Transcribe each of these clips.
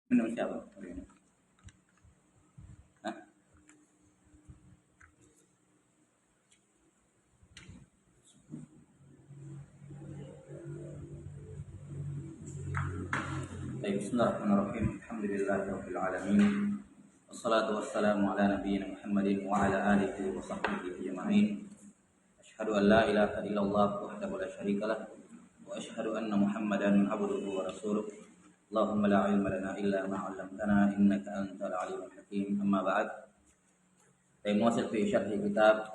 Minum siapa hari ini? Hah? Baik, bismillahirrahmanirrahim. Alhamdulillahirabbil alamin. Wassalatu wassalamu ala nabiyyina Muhammadin wa ala alihi wa sahbihi ajma'in. Asyhadu an la ilaha illallah wahdahu la syarika lah wa asyhadu anna Muhammadan abduhu wa rasuluh. Allahumma la ilma lana illa ma 'allamtana innaka antal alimul hakim. Amma ba'd. Masih fi syarh kitab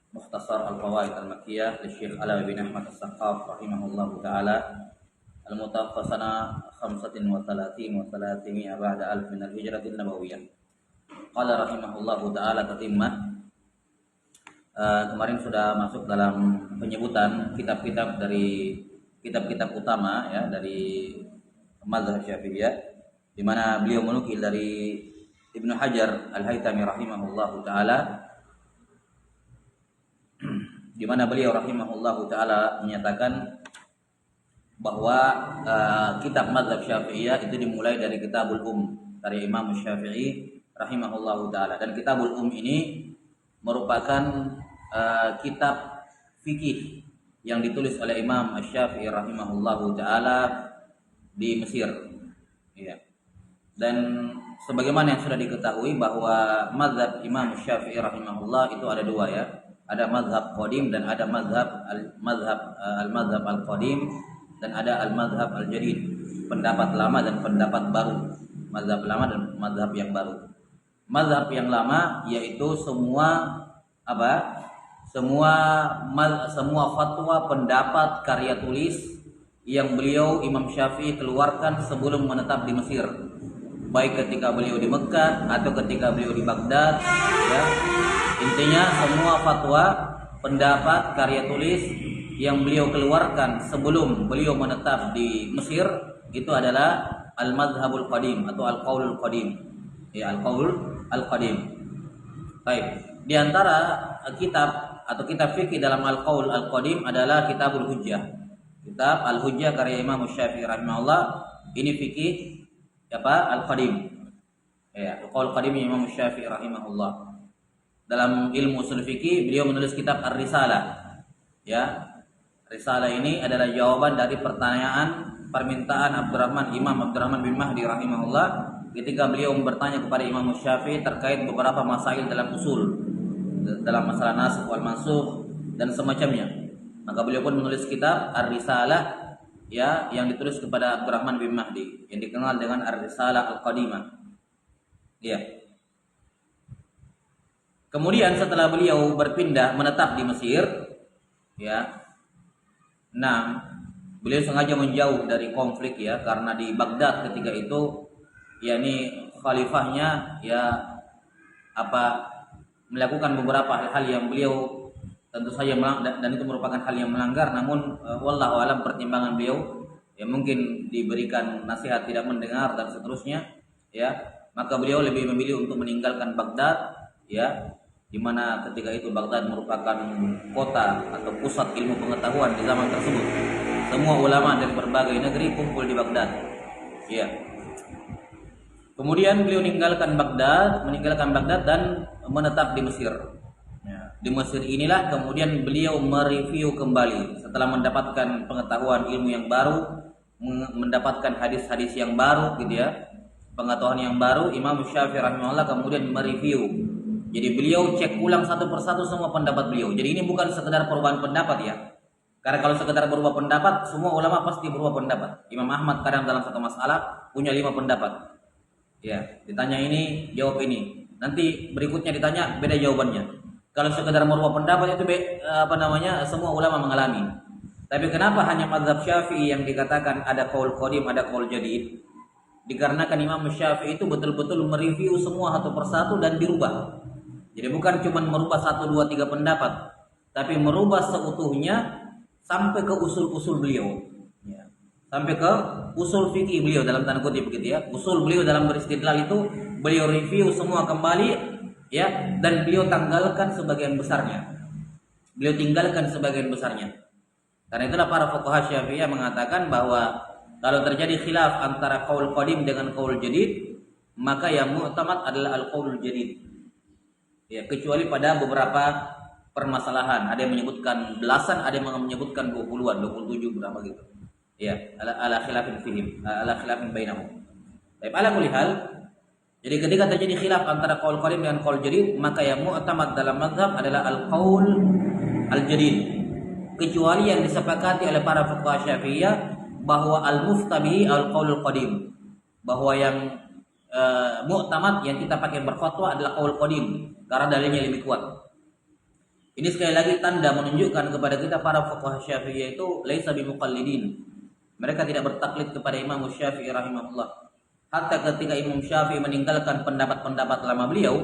Mukhtasar Al-Fawaid Al-Makkiyah li Syekh Alawi bin Ahmad As-Saqqaf rahimahullahu taala. Al-Mutawaffah sana 35 wa 300 ba'da alf min al-hijratin nabawiyah. Qala rahimahullahu taala tatimmah. Kemarin sudah masuk dalam penyebutan kitab-kitab dari kitab-kitab utama ya dari mazhab Syafi'iyah, di mana beliau menukil dari Ibnu Hajar Al-Haytami rahimahullahu taala, di mana beliau rahimahullahu taala menyatakan bahwa kitab mazhab Syafi'iyah itu dimulai dari Kitabul dari Imam Syafi'i rahimahullahu taala, dan Kitabul ini merupakan kitab fikih yang ditulis oleh Imam Syafi'i rahimahullahu taala di Mesir. Ya. Dan sebagaimana yang sudah diketahui bahwa mazhab Imam Syafi'i rahimahullah itu ada dua ya. Ada mazhab qadim dan ada mazhab al-qadim dan ada al-mazhab al-jadid, pendapat lama dan pendapat baru, mazhab lama dan mazhab yang baru. Mazhab yang lama yaitu semua fatwa, pendapat, karya tulis yang beliau Imam Syafi'i keluarkan sebelum menetap di Mesir, baik ketika beliau di Mekah atau ketika beliau di Baghdad ya. Intinya semua fatwa, pendapat, karya tulis yang beliau keluarkan sebelum beliau menetap di Mesir itu adalah al-madhhabul qadim atau al-qaulul qadim. Ya, al-qaul qadim. Baik, di antara kitab atau kitab fikih dalam al-qaul al-qadim adalah Kitabul Hujjah. Kitab Al-Hujjah karya Imam Syafi'i rahimahullah. Ini fikih al-qadim. Ya, al-qaul qadim Imam Syafi'i rahimahullah. Dalam ilmu ushul fikih beliau menulis kitab Ar-Risalah. Ya. Risalah ini adalah jawaban dari permintaan Imam Abdurrahman bin Mahdi rahimahullah ketika beliau bertanya kepada Imam Syafi'i terkait beberapa masail dalam usul, dalam masalah nasikh wal mansukh dan semacamnya. Maka beliau pun menulis kitab Ar-Risalah ya, yang ditulis kepada Abdurrahman bin Mahdi yang dikenal dengan Ar-Risalah Al-Qadimah. Ya. Kemudian setelah beliau berpindah menetap di Mesir ya, beliau sengaja menjauh dari konflik ya, karena di Baghdad ketika itu yakni khalifahnya ya melakukan beberapa hal-hal yang beliau tentu saja dan itu merupakan hal yang melanggar, namun wallahu alam pertimbangan beliau ya mungkin diberikan nasihat tidak mendengar dan seterusnya ya, maka beliau lebih memilih untuk meninggalkan Baghdad ya, di mana ketika itu Baghdad merupakan kota atau pusat ilmu pengetahuan di zaman tersebut. Semua ulama dari berbagai negeri kumpul di Baghdad. Ya. Kemudian beliau meninggalkan Baghdad dan menetap di Mesir. Ya. Di Mesir inilah kemudian beliau mereview kembali setelah mendapatkan pengetahuan ilmu yang baru, mendapatkan hadis-hadis yang baru gitu ya. Pengetahuan yang baru, Imam Syafi'i rahimahullah kemudian mereview. Jadi beliau cek ulang satu persatu semua pendapat beliau. Jadi ini bukan sekedar perubahan pendapat ya. Karena kalau sekedar berubah pendapat, semua ulama pasti berubah pendapat. Imam Ahmad kadang dalam satu masalah punya 5 pendapat. Ya, ditanya ini, jawab ini. Nanti berikutnya ditanya, beda jawabannya. Kalau sekedar merubah pendapat itu semua ulama mengalami. Tapi kenapa hanya mazhab Syafi'i yang dikatakan ada qaul qadim, ada qaul jadid? Dikarenakan Imam Syafi'i itu betul-betul mereview semua satu persatu dan dirubah. Jadi bukan cuma merubah 1, 2, 3 pendapat, tapi merubah seutuhnya sampai ke usul-usul beliau. Ya. Sampai ke usul fikih beliau dalam tanda kutip begitu ya. Usul beliau dalam beristidlal itu beliau review semua kembali ya, dan beliau tinggalkan sebagian besarnya. Karena itulah para fuqaha Syafi'iyah mengatakan bahwa Kalau terjadi khilaf antara qaul qadim dengan qaul jadid, maka yang mu'tamad adalah al-qaulul jadid. Ya, kecuali pada beberapa permasalahan, ada yang menyebutkan belasan, ada yang menyebutkan 20-an, 27 berapa gitu. Ya, ala khilafin fihim, ala khilafin bainahum. Baik, ala kulli hal, jadi ketika terjadi khilaf antara qaul qadim dengan qaul jadid, maka yang mu'tamad dalam mazhab adalah al-qaul al-jadid. Kecuali yang disepakati oleh para fuqaha Syafi'iyah bahwa al-muftabi al-qaulul qadim, bahwa yang mu'tamad yang kita pakai berfatwa adalah qaul qadim karena dalilnya lebih kuat. Ini sekali lagi tanda menunjukkan kepada kita para fuqaha Syafi'iyah itu laisa bimuqallidin. Mereka tidak bertaklid kepada Imam Syafi'i rahimahullah. Hatta ketika Imam Syafi'i meninggalkan pendapat-pendapat lama beliau,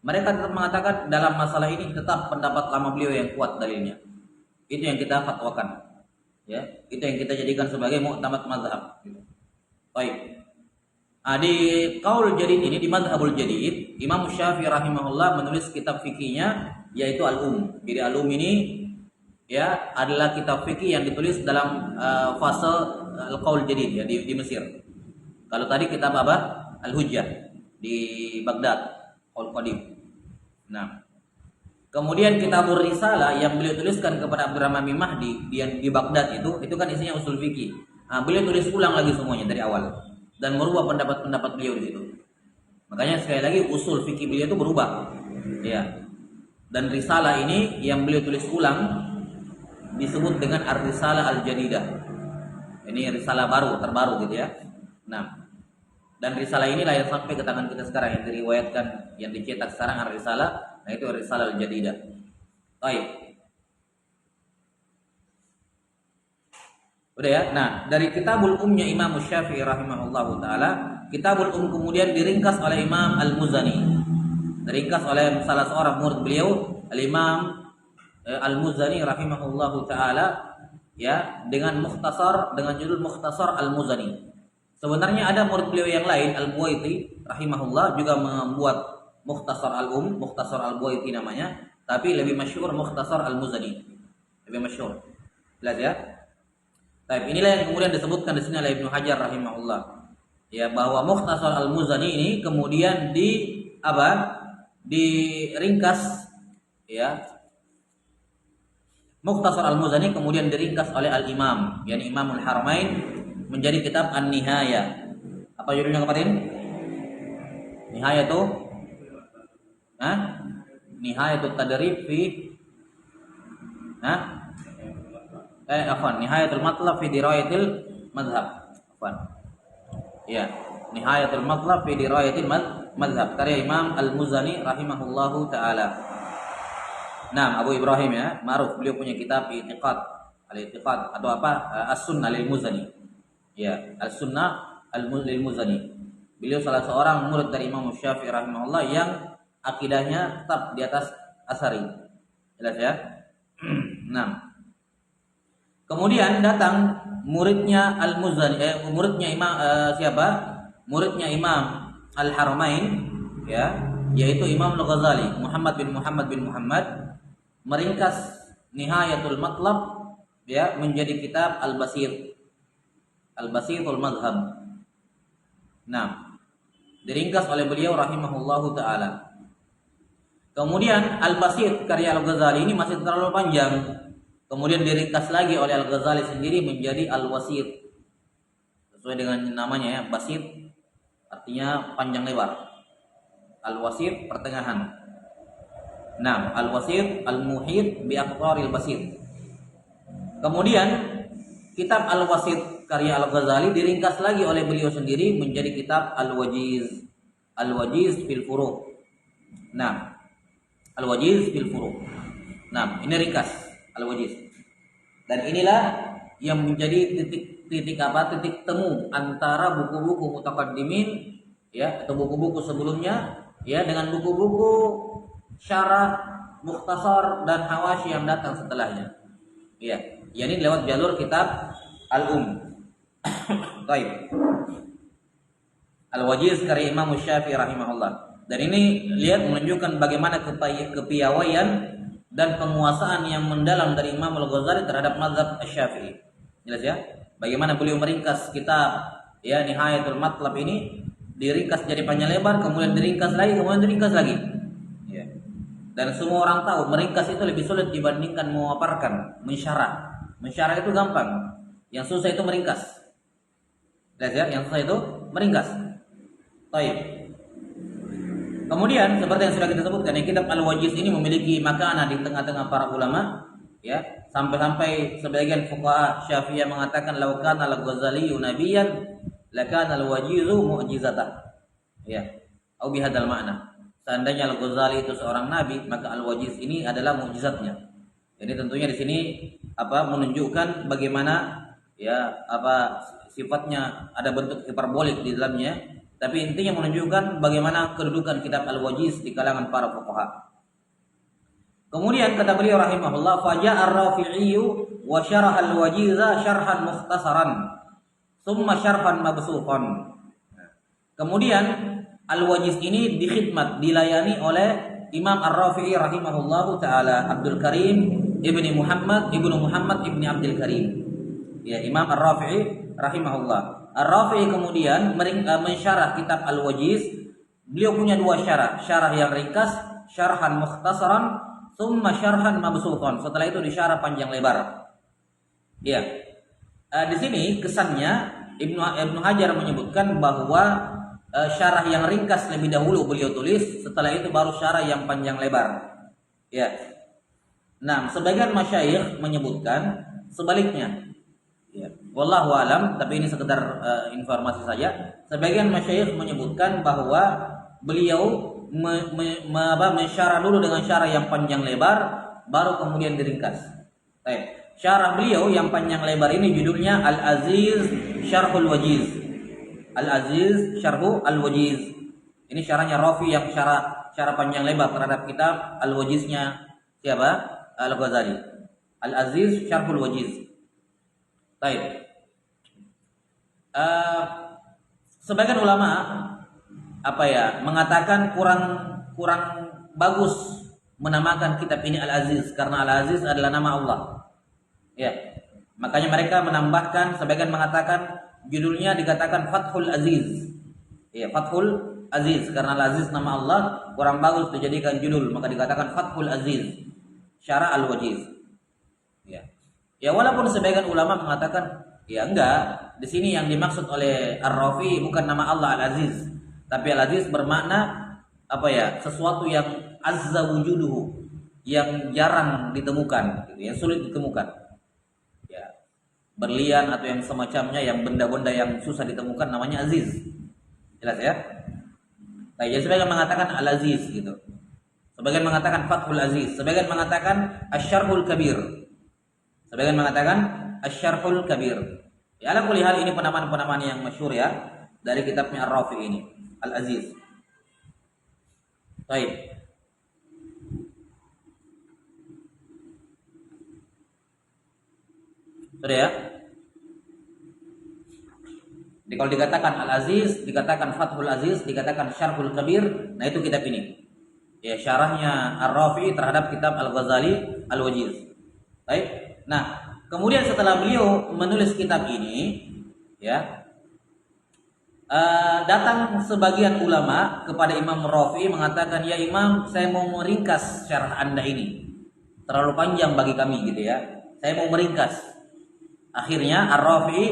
mereka tetap mengatakan dalam masalah ini tetap pendapat lama beliau yang kuat dalilnya. Itu yang kita fatwakan. Ya, itu yang kita jadikan sebagai mu'tamad mazhab. Baik. Di qaul jadid ini, di mazhabul jadid, Imam Syafi'i rahimahullah menulis kitab fikihnya yaitu Al-Um. Jadi Al-Um ini ya adalah kitab fikih yang ditulis dalam fase al-qaul jadid ya di Mesir. Kalau tadi kitab apa? Al-Hujjah di Baghdad, qaul qadim. Nah, kemudian kitabur Risalah yang beliau tuliskan kepada Abdurrahman bin Mahdi di Baghdad itu kan isinya usul fikih. Nah, beliau tulis ulang lagi semuanya dari awal dan merubah pendapat-pendapat beliau di situ. Makanya sekali lagi usul fikih beliau itu berubah. Ya. Dan risalah ini yang beliau tulis ulang disebut dengan Ar-Risalah Al-Jadidah. Ini risalah baru, terbaru gitu ya. Nah, dan risalah inilah yang sampai ke tangan kita sekarang, yang diriwayatkan, yang dicetak sekarang Ar-Risalah, nah itu Ar-Risalah Al-Jadidah. Baik. Udah ya. Nah, dari Kitabul Umnya Imam Syafi'i rahimahullahu taala, Kitabul kemudian diringkas oleh Imam Al-Muzani. Diringkas oleh salah seorang murid beliau, Al-Imam Al-Muzani rahimahullahu taala ya, dengan judul Mukhtasar Al-Muzani. Sebenarnya ada murid beliau yang lain, Al-Buwaiti rahimahullah, juga membuat Mukhtasar Mukhtasar Al-Buwaiti namanya, tapi lebih masyhur Mukhtasar Al-Muzani. Lebih masyhur. Jelas ya? Baik, inilah yang kemudian disebutkan di sini oleh Ibnu Hajar rahimahullah. Ya, bahwa Mukhtasar Al-Muzani ini kemudian diringkas ya. Mukhtasar Al-Muzani kemudian diringkas oleh Al-Imam, yakni Imamul Haramain, menjadi kitab An-Nihaya. Apa judulnya kemarin? Nihaya itu? Nihayatul Tadrib fi Nihayatul Matlab fi Dirayatil Madhab. Ya, Nihayatul Matlab fi Dirayatil Madhab karya Imam Al-Muzani rahimahullahu taala. Nah, Abu Ibrahim ya, ma'ruf, beliau punya kitab Al-I'tiqad atau As-Sunnah lil-Muzani. Ya, As-Sunnah lil-Muzani. Beliau salah seorang murid dari Imam Syafi'i rahimahullah yang akidahnya tetap di atas Asy'ari. Jelas ya? Nah. Kemudian datang muridnya Al-Muzani, muridnya Imam siapa? Muridnya Imam Al-Haramain ya, yaitu Imam Al-Ghazali, Muhammad bin Muhammad, meringkas Nihayatul Matlab ya menjadi kitab Al-Basitul Madhab. Nah, diringkas oleh beliau rahimahullahu taala. Kemudian Al-Basit karya Al-Ghazali ini masih terlalu panjang. Kemudian diringkas lagi oleh Al-Ghazali sendiri menjadi Al-Wasit. Sesuai dengan namanya ya, Basit artinya panjang lebar. Al-Wasit pertengahan. Nah, Al-Wasit Al-Muhit bi Aqtaril Basit. Kemudian kitab Al-Wasit karya Al-Ghazali diringkas lagi oleh beliau sendiri menjadi kitab Al-Wajiz fil Furu'. Nah, Al-Wajiz fil Furu'. Nah, ini ringkas Al-Wajiz. Dan inilah yang menjadi titik temu antara buku-buku mutaqaddimin ya, atau buku-buku sebelumnya ya, dengan buku-buku syarah, mukhtasar dan hawashi yang datang setelahnya. Ya, yakni lewat jalur kitab Baik. Al-Wajiz karya Imam Syafi'i rahimahullah. Dan ini lihat menunjukkan bagaimana kepiawaian dan penguasaan yang mendalam dari Imam Al-Ghazali terhadap mazhab Syafi'i. Jelas ya? Bagaimana beliau meringkas kitab ya Nihayatul Matlab ini, diringkas jadi panjang lebar, kemudian diringkas lagi, kemudian diringkas lagi. Ya. Dan semua orang tahu meringkas itu lebih sulit dibandingkan memaparkan, mensyarah. Mensyarah itu gampang, yang susah itu meringkas. Lihat ya, yang susah itu meringkas. Baik. Kemudian seperti yang sudah kita sebutkan, ya, kitab Al-Wajiz ini memiliki makana di tengah-tengah para ulama, ya, sampai-sampai sebagian fuqaha Syafi'iyah mengatakan law kana al-Ghazali nabiyyan lakana al-Wajizu mu'jizatan. Ya, au bihadzal makna. Seandainya Al-Ghazali itu seorang nabi, maka Al-Wajiz ini adalah mukjizatnya. Jadi tentunya di sini menunjukkan bagaimana ya sifatnya, ada bentuk hiperbolik di dalamnya, tapi intinya menunjukkan bagaimana kedudukan kitab Al-Wajiz di kalangan para fuqaha. Kemudian kata beliau rahimahullah, faja'a ar-Rafi'i wa syarah al-Wajiza syarhan mukhtasaran thumma syarhan mabsutan. Kemudian Al-Wajiz ini dikhidmat, dilayani oleh Imam Ar-Rafi'i rahimahullahu taala, Abdul Karim ibni Muhammad ibni Abdul Karim. Ya, Imam Ar-Rafi'i rahimahullah. Ar-Rafi'i kemudian mensyarah kitab Al-Wajiz. Beliau punya dua syarah, syarah yang ringkas, syarhan mukhtasaran, thumma syarhan mabsutan. Setelah itu disyarah panjang lebar. Ya. Di sini kesannya Ibnu Hajar menyebutkan bahwa syarah yang ringkas lebih dahulu beliau tulis, setelah itu baru syarah yang panjang lebar. Ya. Nah, sebagian masyayikh menyebutkan sebaliknya. Ya. Wallahu alam, tapi ini sekedar informasi saja. Sebagian masyayikh menyebutkan bahwa beliau mensyarah dulu dengan syarah yang panjang lebar, baru kemudian diringkas. Baik. Syarah beliau yang panjang lebar ini judulnya Al-Aziz Syarhul Wajiz. Al-Aziz Syarhu Al-Wajiz. Ini syarahnya Rafi yang syarah panjang lebar terhadap kitab Al-Wajiznya siapa? Al-Ghazali. Al-Aziz Syarhul Wajiz. Baik. Sebagian ulama mengatakan kurang bagus menamakan kitab ini Al-Aziz, karena Al-Aziz adalah nama Allah. Ya. Makanya mereka menambahkan, sebagian mengatakan judulnya dikatakan Fathul Aziz. Ya, Fathul Aziz, karena Al-Aziz nama Allah, kurang bagus dijadikan judul, maka dikatakan Fathul Aziz Syarah Al-Wajiz. Ya. Ya, walaupun sebagian ulama mengatakan ya enggak, di sini yang dimaksud oleh Ar-Rafi bukan nama Allah Al-Aziz, tapi Al-Aziz bermakna sesuatu yang azza wujuduhu, yang jarang ditemukan, gitu, yang sulit ditemukan. Ya. Berlian atau yang semacamnya, yang benda-benda yang susah ditemukan namanya Aziz. Jelas ya? Nah, jadi sebagian mengatakan Al-Aziz gitu. Sebagian mengatakan Fathul Aziz, sebagian mengatakan Asy-Syarhul Kabir. Sebagian mengatakan Asy-Syarhul Kabir. Ya, ala kulli hal ini penamaan-penamaan yang masyhur ya dari kitabnya Ar-Rafi ini, Al-Aziz. Baik. Sudah ya? Jadi kalau dikatakan Al-Aziz, dikatakan Fathul Aziz, dikatakan Syarhul Kabir, nah itu kitab ini. Ya, syarahnya Ar-Rafi terhadap kitab Al-Ghazali Al-Wajiz. Baik. Nah, kemudian setelah beliau menulis kitab ini, ya, datang sebagian ulama kepada Imam Rafi mengatakan, ya Imam, saya mau meringkas syarah Anda ini, terlalu panjang bagi kami gitu ya. Saya mau meringkas. Akhirnya Ar-Rafi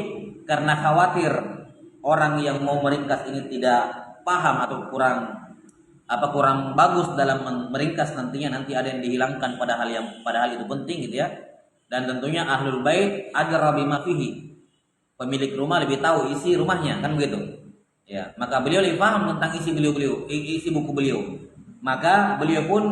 karena khawatir orang yang mau meringkas ini tidak paham atau kurang bagus dalam meringkas, nanti ada yang dihilangkan padahal itu penting gitu ya. Dan tentunya Ahlul Bait adra bima fihi. Pemilik rumah lebih tahu isi rumahnya, kan begitu. Ya, maka beliau lebih paham tentang isi buku beliau. Maka beliau pun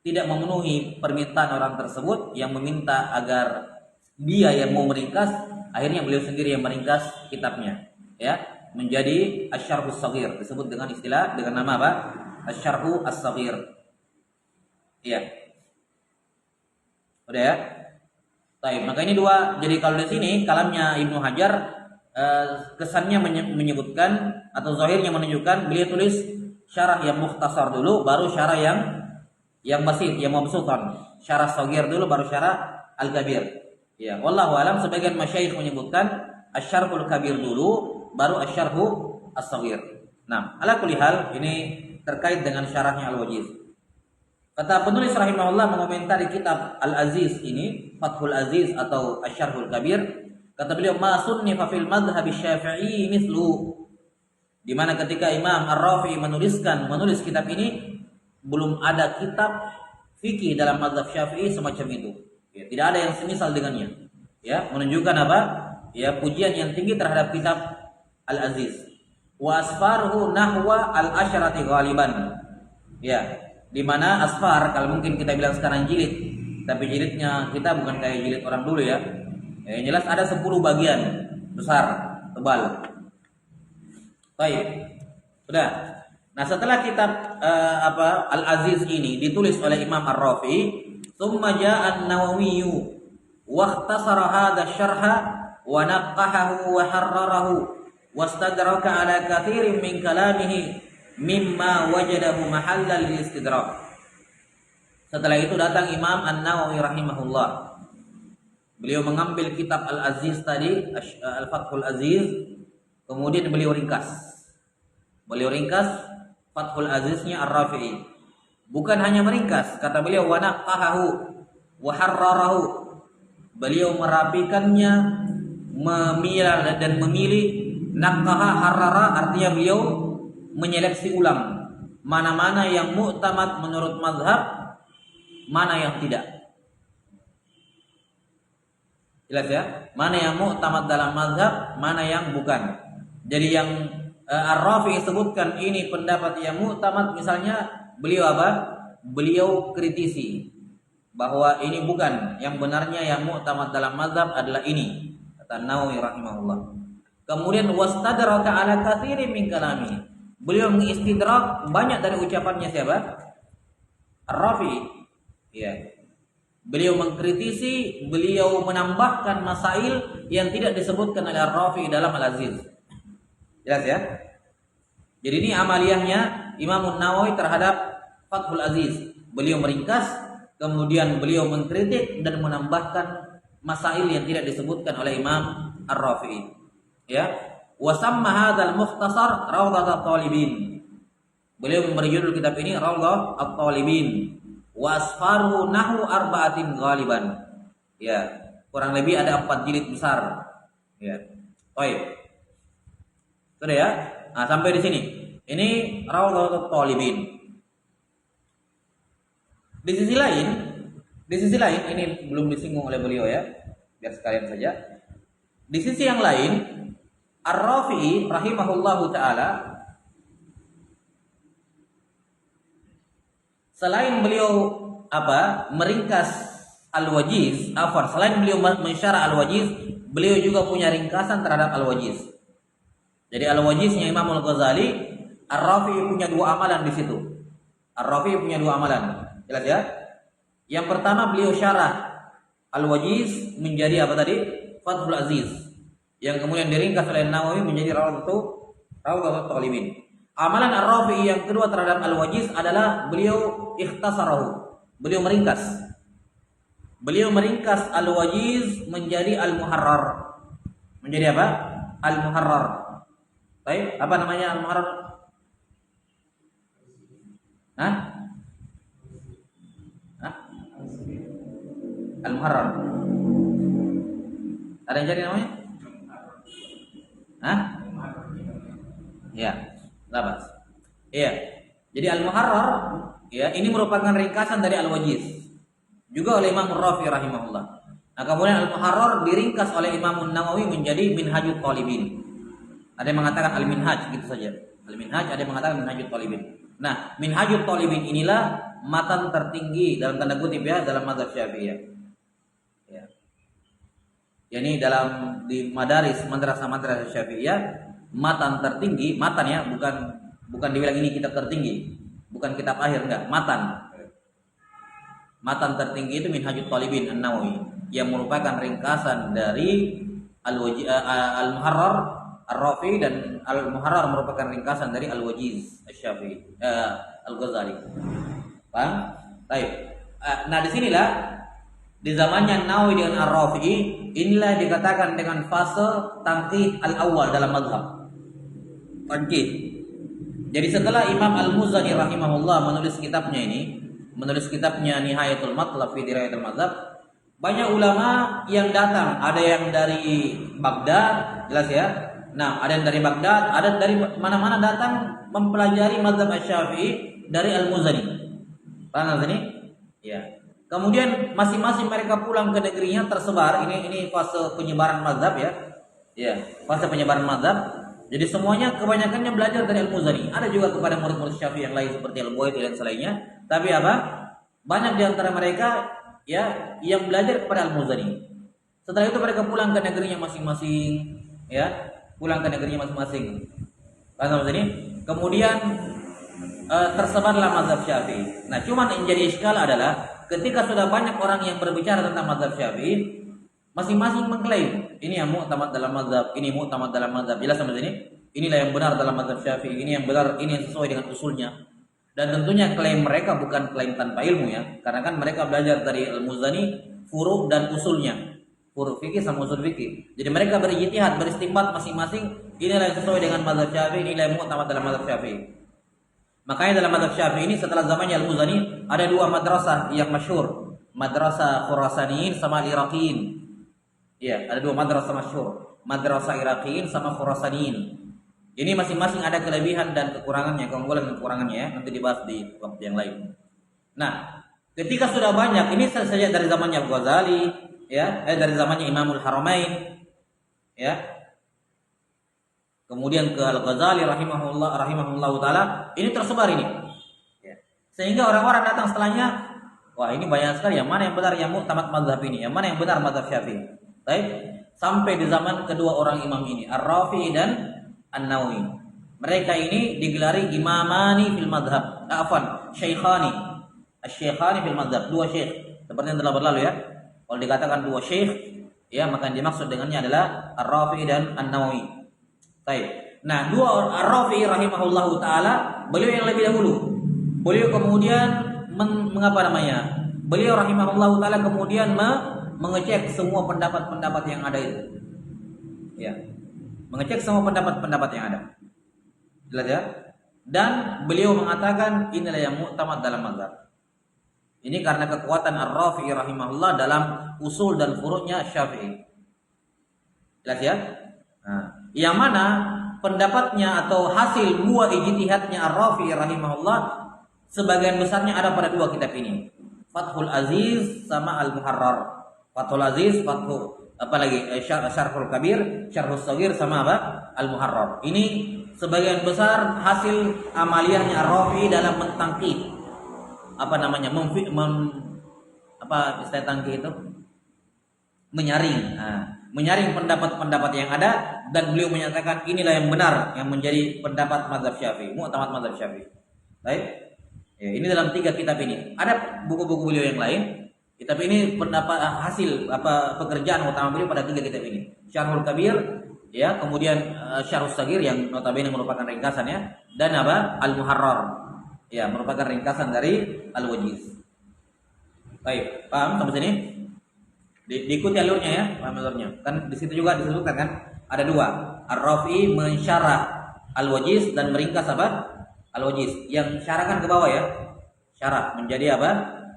tidak memenuhi permintaan orang tersebut yang meminta agar dia yang mau meringkas, akhirnya beliau sendiri yang meringkas kitabnya, ya, menjadi Asy-Syarhus Shaghir, disebut dengan nama apa? Asy-Syarhu As-Shaghir. Iya. Udah ya? Baik, maka ini dua. Jadi kalau di sini kalamnya Ibnu Hajar kesannya menyebutkan atau zahirnya menunjukkan beliau tulis syarah yang mukhtasar dulu, baru syarah yang basit, yang mabsutan. Syarah Shaghir dulu, baru syarah al-kabir. Ya, wallahu alam, sebagian masyayikh menyebutkan asyarhul kabir dulu, baru asyarhu as-saghir. Nah, ala kulli hal ini terkait dengan syarahnya Al-Wajiz. Kata penulis rahimahullah mengomentari kitab Al-Aziz ini, Fathul Aziz atau Asyarhul Kabir, kata beliau ma sunnifa fil madhhab Syafi'i mithlu, di mana ketika Imam Ar-Rafi'i menulis kitab ini, belum ada kitab fikih dalam mazhab Syafi'i semacam itu. Ya, tidak ada yang semisal dengannya. Ya, menunjukkan apa? Ya, pujian yang tinggi terhadap kitab Al-Aziz. Wa asfaruhu nahwa al-asyrati ghaliban. Ya, di mana asfar kalau mungkin kita bilang sekarang jilid, tapi jilidnya kita bukan kayak jilid orang dulu ya. Ya, yang jelas ada 10 bagian besar, tebal. Baik. Sudah. Nah, setelah kitab Al-Aziz ini ditulis oleh Imam Ar-Rafi'i, thumma ja'a an-Nawawi wa ikhtasara hadha asy-syarha wa naqqahahu wa harrarahu wastadraka ala katsirin min kalamihi mimma wajadahu mahallal lil istidrak. Setelah itu datang Imam An-Nawawi rahimahullah. Beliau mengambil kitab Al-Aziz tadi, Al-Fathul Aziz, kemudian beliau ringkas. Beliau ringkas Fathul Aziznya Ar-Rafi'i. Bukan hanya meringkas, kata beliau wa naqqahahu wa harrarahu. Beliau merapikannya, memilah dan memilih. Naqqaha harrara artinya beliau menyeleksi ulang mana-mana yang mu'tamad menurut mazhab, mana yang tidak. Jelas ya? Mana yang mu'tamad dalam mazhab, mana yang bukan. Jadi yang Ar-Rafi'i sebutkan ini pendapat yang mu'tamad, misalnya beliau apa? Beliau kritisi bahwa ini bukan yang benarnya, yang mu'tamad dalam mazhab adalah ini, kata Nawawi rahimahullah. Kemudian wastadraka ala katsirin min kalami. Beliau mengistidrak banyak dari ucapannya siapa? Ar-Rafi'i. Ya. Beliau mengkritisi, beliau menambahkan masail yang tidak disebutkan oleh Ar-Rafi'i dalam Al-Aziz. Jelas ya? Jadi ini amaliyahnya Imam Nawawi terhadap Fathul Aziz. Beliau meringkas, kemudian beliau mengkritik dan menambahkan masail yang tidak disebutkan oleh Imam Ar-Rafi'i. Ya, wa samma hadzal mukhtasar Rawdatul Talibin. Beliau memberi judul kitab ini Rawdatul Talibin. Wa asfaru nahu arba'atin ghaliban. Ya, kurang lebih ada 4 jilid besar. Ya. Baik. Sudah ya? Nah, sampai di sini. Ini Rawdatul Talibin. Di sisi lain ini belum disinggung oleh beliau ya. Biar sekalian saja. Di sisi yang lain, Ar-Rafi'i rahimahullahu ta'ala, selain beliau meringkas Al-Wajiz, selain beliau mensyarah Al-Wajiz, beliau juga punya ringkasan terhadap Al-Wajiz. Jadi Al-Wajiznya Imam Al-Ghazali, Ar-Rafi'i punya 2 amalan di situ. Ar-Rafi'i punya 2 amalan. Jelas ya? Yang pertama beliau syarah Al-Wajiz menjadi apa tadi? Fathul Aziz. Yang kemudian diringkas oleh Nawawi menjadi Rawdatul Talibin. Amalan Ar-Rafi'i yang kedua terhadap Al-Wajiz adalah beliau ikhtasarahu. Beliau meringkas. Beliau meringkas Al-Wajiz menjadi Al-Muharrar. Menjadi apa? Al-Muharrar. Baik, apa namanya Al-Muharrar? Hah? Al-Muharrar. Ada yang jadi namanya? Hah? Ya, labas. Iya. Jadi Al-Muharrar ya, ini merupakan ringkasan dari Al-Wajiz. Juga oleh Imam Ar-Rafi'i rahimahullah. Nah, kemudian Al-Muharrar diringkas oleh Imam Nawawi menjadi Minhajut Talibin. Ada yang mengatakan Al-Minhaj gitu saja. Al-Minhaj, ada yang mengatakan Minhajut Talibin. Nah, Minhajut Talibin inilah matan tertinggi dalam tanda kutip ya dalam mazhab Syafi'iyah. Ya. Yani di madrasah Syafi'iyah, matan tertinggi, matan ya, bukan dibilang ini kitab tertinggi, bukan kitab akhir, enggak, matan tertinggi itu Minhajut Talibin An-Nawawi, yang merupakan ringkasan dari Al-Muharrar Ar-Rafi'i, dan Al-Muharrar merupakan ringkasan dari Al-Wajiz Asy-Syafi'i Al-Ghazali. Paham? Baik. Nah, disinilah Di zamannya Nawawi dengan Ar-Rafi'i, inilah dikatakan dengan fase tangkih al-awwal dalam mazhab. Tangkih. Jadi setelah Imam Al-Muzani rahimahullah menulis kitabnya Nihayatul Matlab fi Dirayatul Mazhab, banyak ulama yang datang, ada yang dari Baghdad, jelas ya. Nah, ada yang dari Baghdad, ada dari mana-mana datang mempelajari mazhab Asy-Syafi'i dari Al-Muzani. Paham ini? Ya. Kemudian masing-masing mereka pulang ke negerinya tersebar. Ini fase penyebaran mazhab ya. Ya, fase penyebaran mazhab. Jadi semuanya kebanyakannya belajar dari Al-Muzani. Ada juga kepada murid-murid Syafi'i yang lain seperti Al-Buaiti dan selainnya. Tapi apa? Banyak di antara mereka ya yang belajar kepada Al-Muzani. Setelah itu mereka pulang ke negerinya masing-masing, ya. Pulang ke negerinya masing-masing. Paham ini? Kemudian tersebarlah mazhab Syafi'i. Nah, cuman yang jadi iskal adalah ketika sudah banyak orang yang berbicara tentang mazhab Syafi'i, masing-masing mengklaim ini yang mu'tamad dalam mazhab, ini mu'tamad dalam mazhab. Jelas sampai sini? Inilah yang benar dalam mazhab Syafi'i, ini yang benar, ini yang sesuai dengan usulnya. Dan tentunya klaim mereka bukan klaim tanpa ilmu ya, karena kan mereka belajar dari Al-Muzani furu' dan usulnya. Furu' fikih sama usul fikih. Jadi mereka berijtihad, beristinbat masing-masing, inilah yang sesuai dengan mazhab Syafi'i, inilah yang mu'tamad dalam mazhab Syafi'i. Makanya dalam mazhab Syafi'i ini setelah zamannya Al-Muzani ada dua madrasah yang masyhur, madrasah Khurasaniyin sama Iraqiyin. Ya, ada dua madrasah masyhur, madrasah Iraqiyin sama Khurasaniyin. Ini masing-masing ada kelebihan dan kekurangannya, keunggulan dan kekurangannya ya, nanti dibahas di waktu yang lain. Nah, ketika sudah banyak, ini saja dari zamannya Al-Ghazali, ya, dari zamannya Imamul Haramain, ya. Kemudian ke Al-Ghazali rahimahullah taala, ini tersebar ini. Ya. Sehingga orang-orang datang setelahnya, wah ini banyak sekali, yang mana yang benar yang mu'tamad mazhab ini, yang mana yang benar mazhab Syafi'i. Baik, sampai di zaman kedua orang imam ini, Ar-Rafi'i dan An-Nawawi. Mereka ini digelari imamani fil madhab. Syaikhani. Asy-Syaikhani fil madhab, dua syekh. Seperti yang telah berlalu ya. Kalau dikatakan dua syekh, ya maka yang dimaksud dengannya adalah Ar-Rafi'i dan An-Nawawi. Baik. Nah, dua Ar-Rafi'i rahimahullahu taala, beliau yang lebih dahulu. Beliau kemudian Beliau rahimahullahu taala kemudian mengecek semua pendapat-pendapat yang ada itu. Ya. Mengecek semua pendapat-pendapat yang ada. Jelas ya? Dan beliau mengatakan inilah yang mu'tamad dalam mazhab. Ini karena kekuatan Ar-Rafi'i rahimahullah dalam usul dan furu'nya Syafi'i. Jelas ya? Nah, yang mana pendapatnya atau hasil buah ijtihadnya Ar-Rafi'i rahimahullah sebagian besarnya ada pada dua kitab ini. Fathul Aziz sama Al-Muharrar. Fathul Aziz, Syarhul Kabir, Syarhus Shaghir sama apa? Al-Muharrar. Ini sebagian besar hasil amaliyahnya Ar-Rafi'i dalam mentangkih istilah tangkih itu? Menyaring. Menyaring pendapat-pendapat yang ada dan beliau menyatakan inilah yang benar yang menjadi pendapat mazhab Syafi'i, mu'tamad mazhab Syafi'i. Baik. Ya, ini dalam 3 kitab ini. Ada buku-buku beliau yang lain. Kitab ini pendapat hasil pekerjaan utama beliau pada 3 kitab ini. Syarhul Kabir, ya, kemudian Syarhus Shaghir yang notabene merupakan ringkasannya, dan Al-Muharrar. Ya, merupakan ringkasan dari Al-Wajiz. Baik, paham sampai sini? Diikuti alurnya ya, paham alurnya. Kan di situ juga disebutkan kan ada 2. Ar-Rafi'i mensyarah Al-Wajiz dan meringkas Al-Wajiz. Yang syarahkan ke bawah ya. Syarah menjadi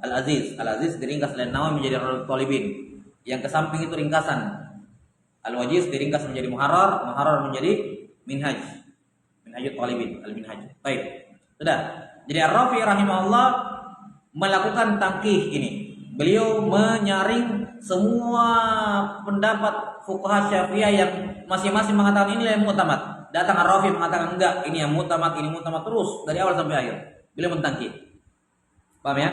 Al-Aziz. Al-Aziz diringkas oleh Nawawi menjadi Riyadhut Thalibin. Yang ke samping itu ringkasan. Al-Wajiz diringkas menjadi Muharrar, Muharrar menjadi Minhaj. Minhajut Thalibin, Al-Minhaj. Baik. Sudah. Jadi Ar-Rafi'i rahimahullah melakukan tangkih ini. Beliau menyaring semua pendapat fuqaha Syafi'iyah yang masing-masing mengatakan ini yang mu'tamad. Datang Ar-Rafi'i mengatakan enggak, ini yang mu'tamad, ini mu'tamad terus dari awal sampai akhir. Beliau mentangkih. Paham ya?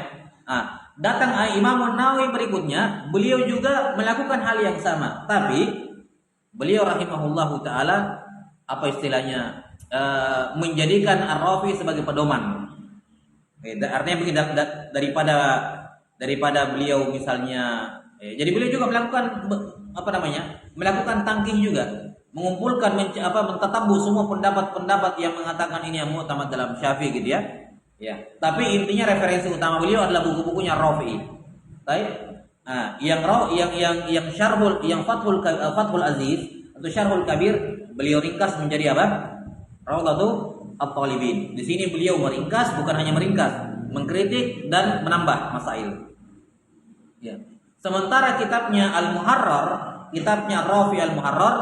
Datang Imam Nawawi berikutnya, beliau juga melakukan hal yang sama, tapi beliau rahimahullahu taala menjadikan Ar-Rafi'i sebagai pedoman. Artinya begini, daripada beliau misalnya, jadi beliau juga melakukan melakukan tangkih juga, mengumpulkan mentatabu semua pendapat-pendapat yang mengatakan ini yang mu'tamad dalam Syafi'i gitu ya. Ya, tapi intinya referensi utama beliau adalah buku-bukunya Rafi'i. Baik. yang Fathul Aziz atau Syarhul Kabir beliau ringkas menjadi apa? Raudhatul At-Talibin. Di sini beliau meringkas, bukan hanya meringkas, mengkritik dan menambah masail. Ya. Sementara kitabnya Al-Muharrar, kitabnya Rafi Al-Muharrar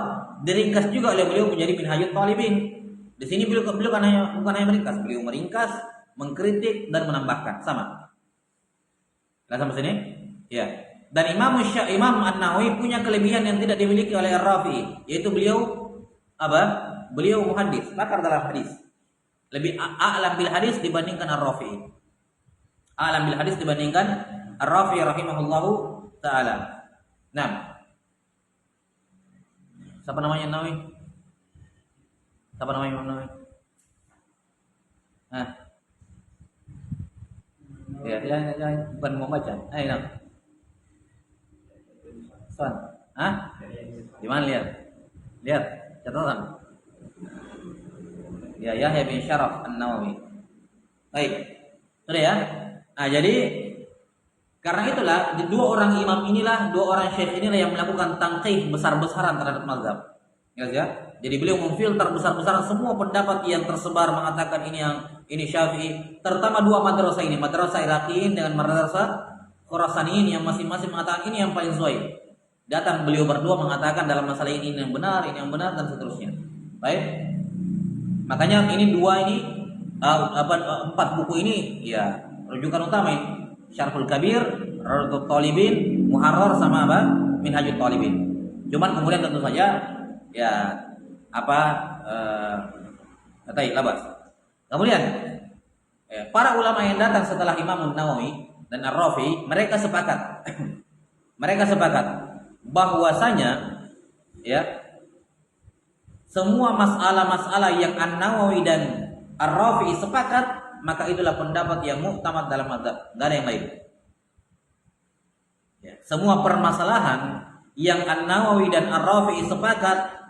diringkas juga oleh beliau menjadi Minhajut Talibin. Di sini beliau bukan hanya meringkas, beliau meringkas, mengkritik dan menambahkan, sama. Nah, sampai sini? Ya. Dan Imam An-Nawawi punya kelebihan yang tidak dimiliki oleh Ar-Rafi, yaitu beliau apa? Beliau muhaddis, pakar dalam hadis. Lebih a'lam bil hadis dibandingkan Ar-Rafi. A'lam bil hadis dibandingkan Ar-Rafi rahimahullahu taala. Nah. Siapa namanya Nawawi? Siapa namanya Imam Nawawi? Ya, bukan mau baca. Ayo. Soal. Di mana lihat? Lihat catatan. Ya, Yahya bin Syaraf An-Nawawi. Baik. Sudah ya? Jadi karena itulah dua orang syekh inilah yang melakukan tangqih besar-besaran terhadap mazhab. Ya. Jadi beliau memfilter besar-besaran semua pendapat yang tersebar mengatakan ini Syafi'i, terutama dua madrasah ini, madrasah Iraqiyin dengan madrasah Khurasaniyin yang masing-masing mengatakan ini yang paling sesuai. Datang beliau berdua mengatakan dalam masalah ini yang benar dan seterusnya. Baik. Makanya empat buku ini ya rujukan utama ini. Syarhul Kabir, Raudhatul Talibin, Muharrar sama apa? Minhajut Talibin. Cuman kemudian tentu saja ya labas. Kemudian para ulama yang datang setelah Imam Nawawi dan Ar-Rafi, mereka sepakat bahwasanya ya semua masalah-masalah yang An-Nawawi dan Ar-Rafi sepakat, maka itulah pendapat yang mu'tamad dalam mazhab, enggak ada yang lain. Ya, semua permasalahan yang An-Nawawi dan Ar-Rafi sepakat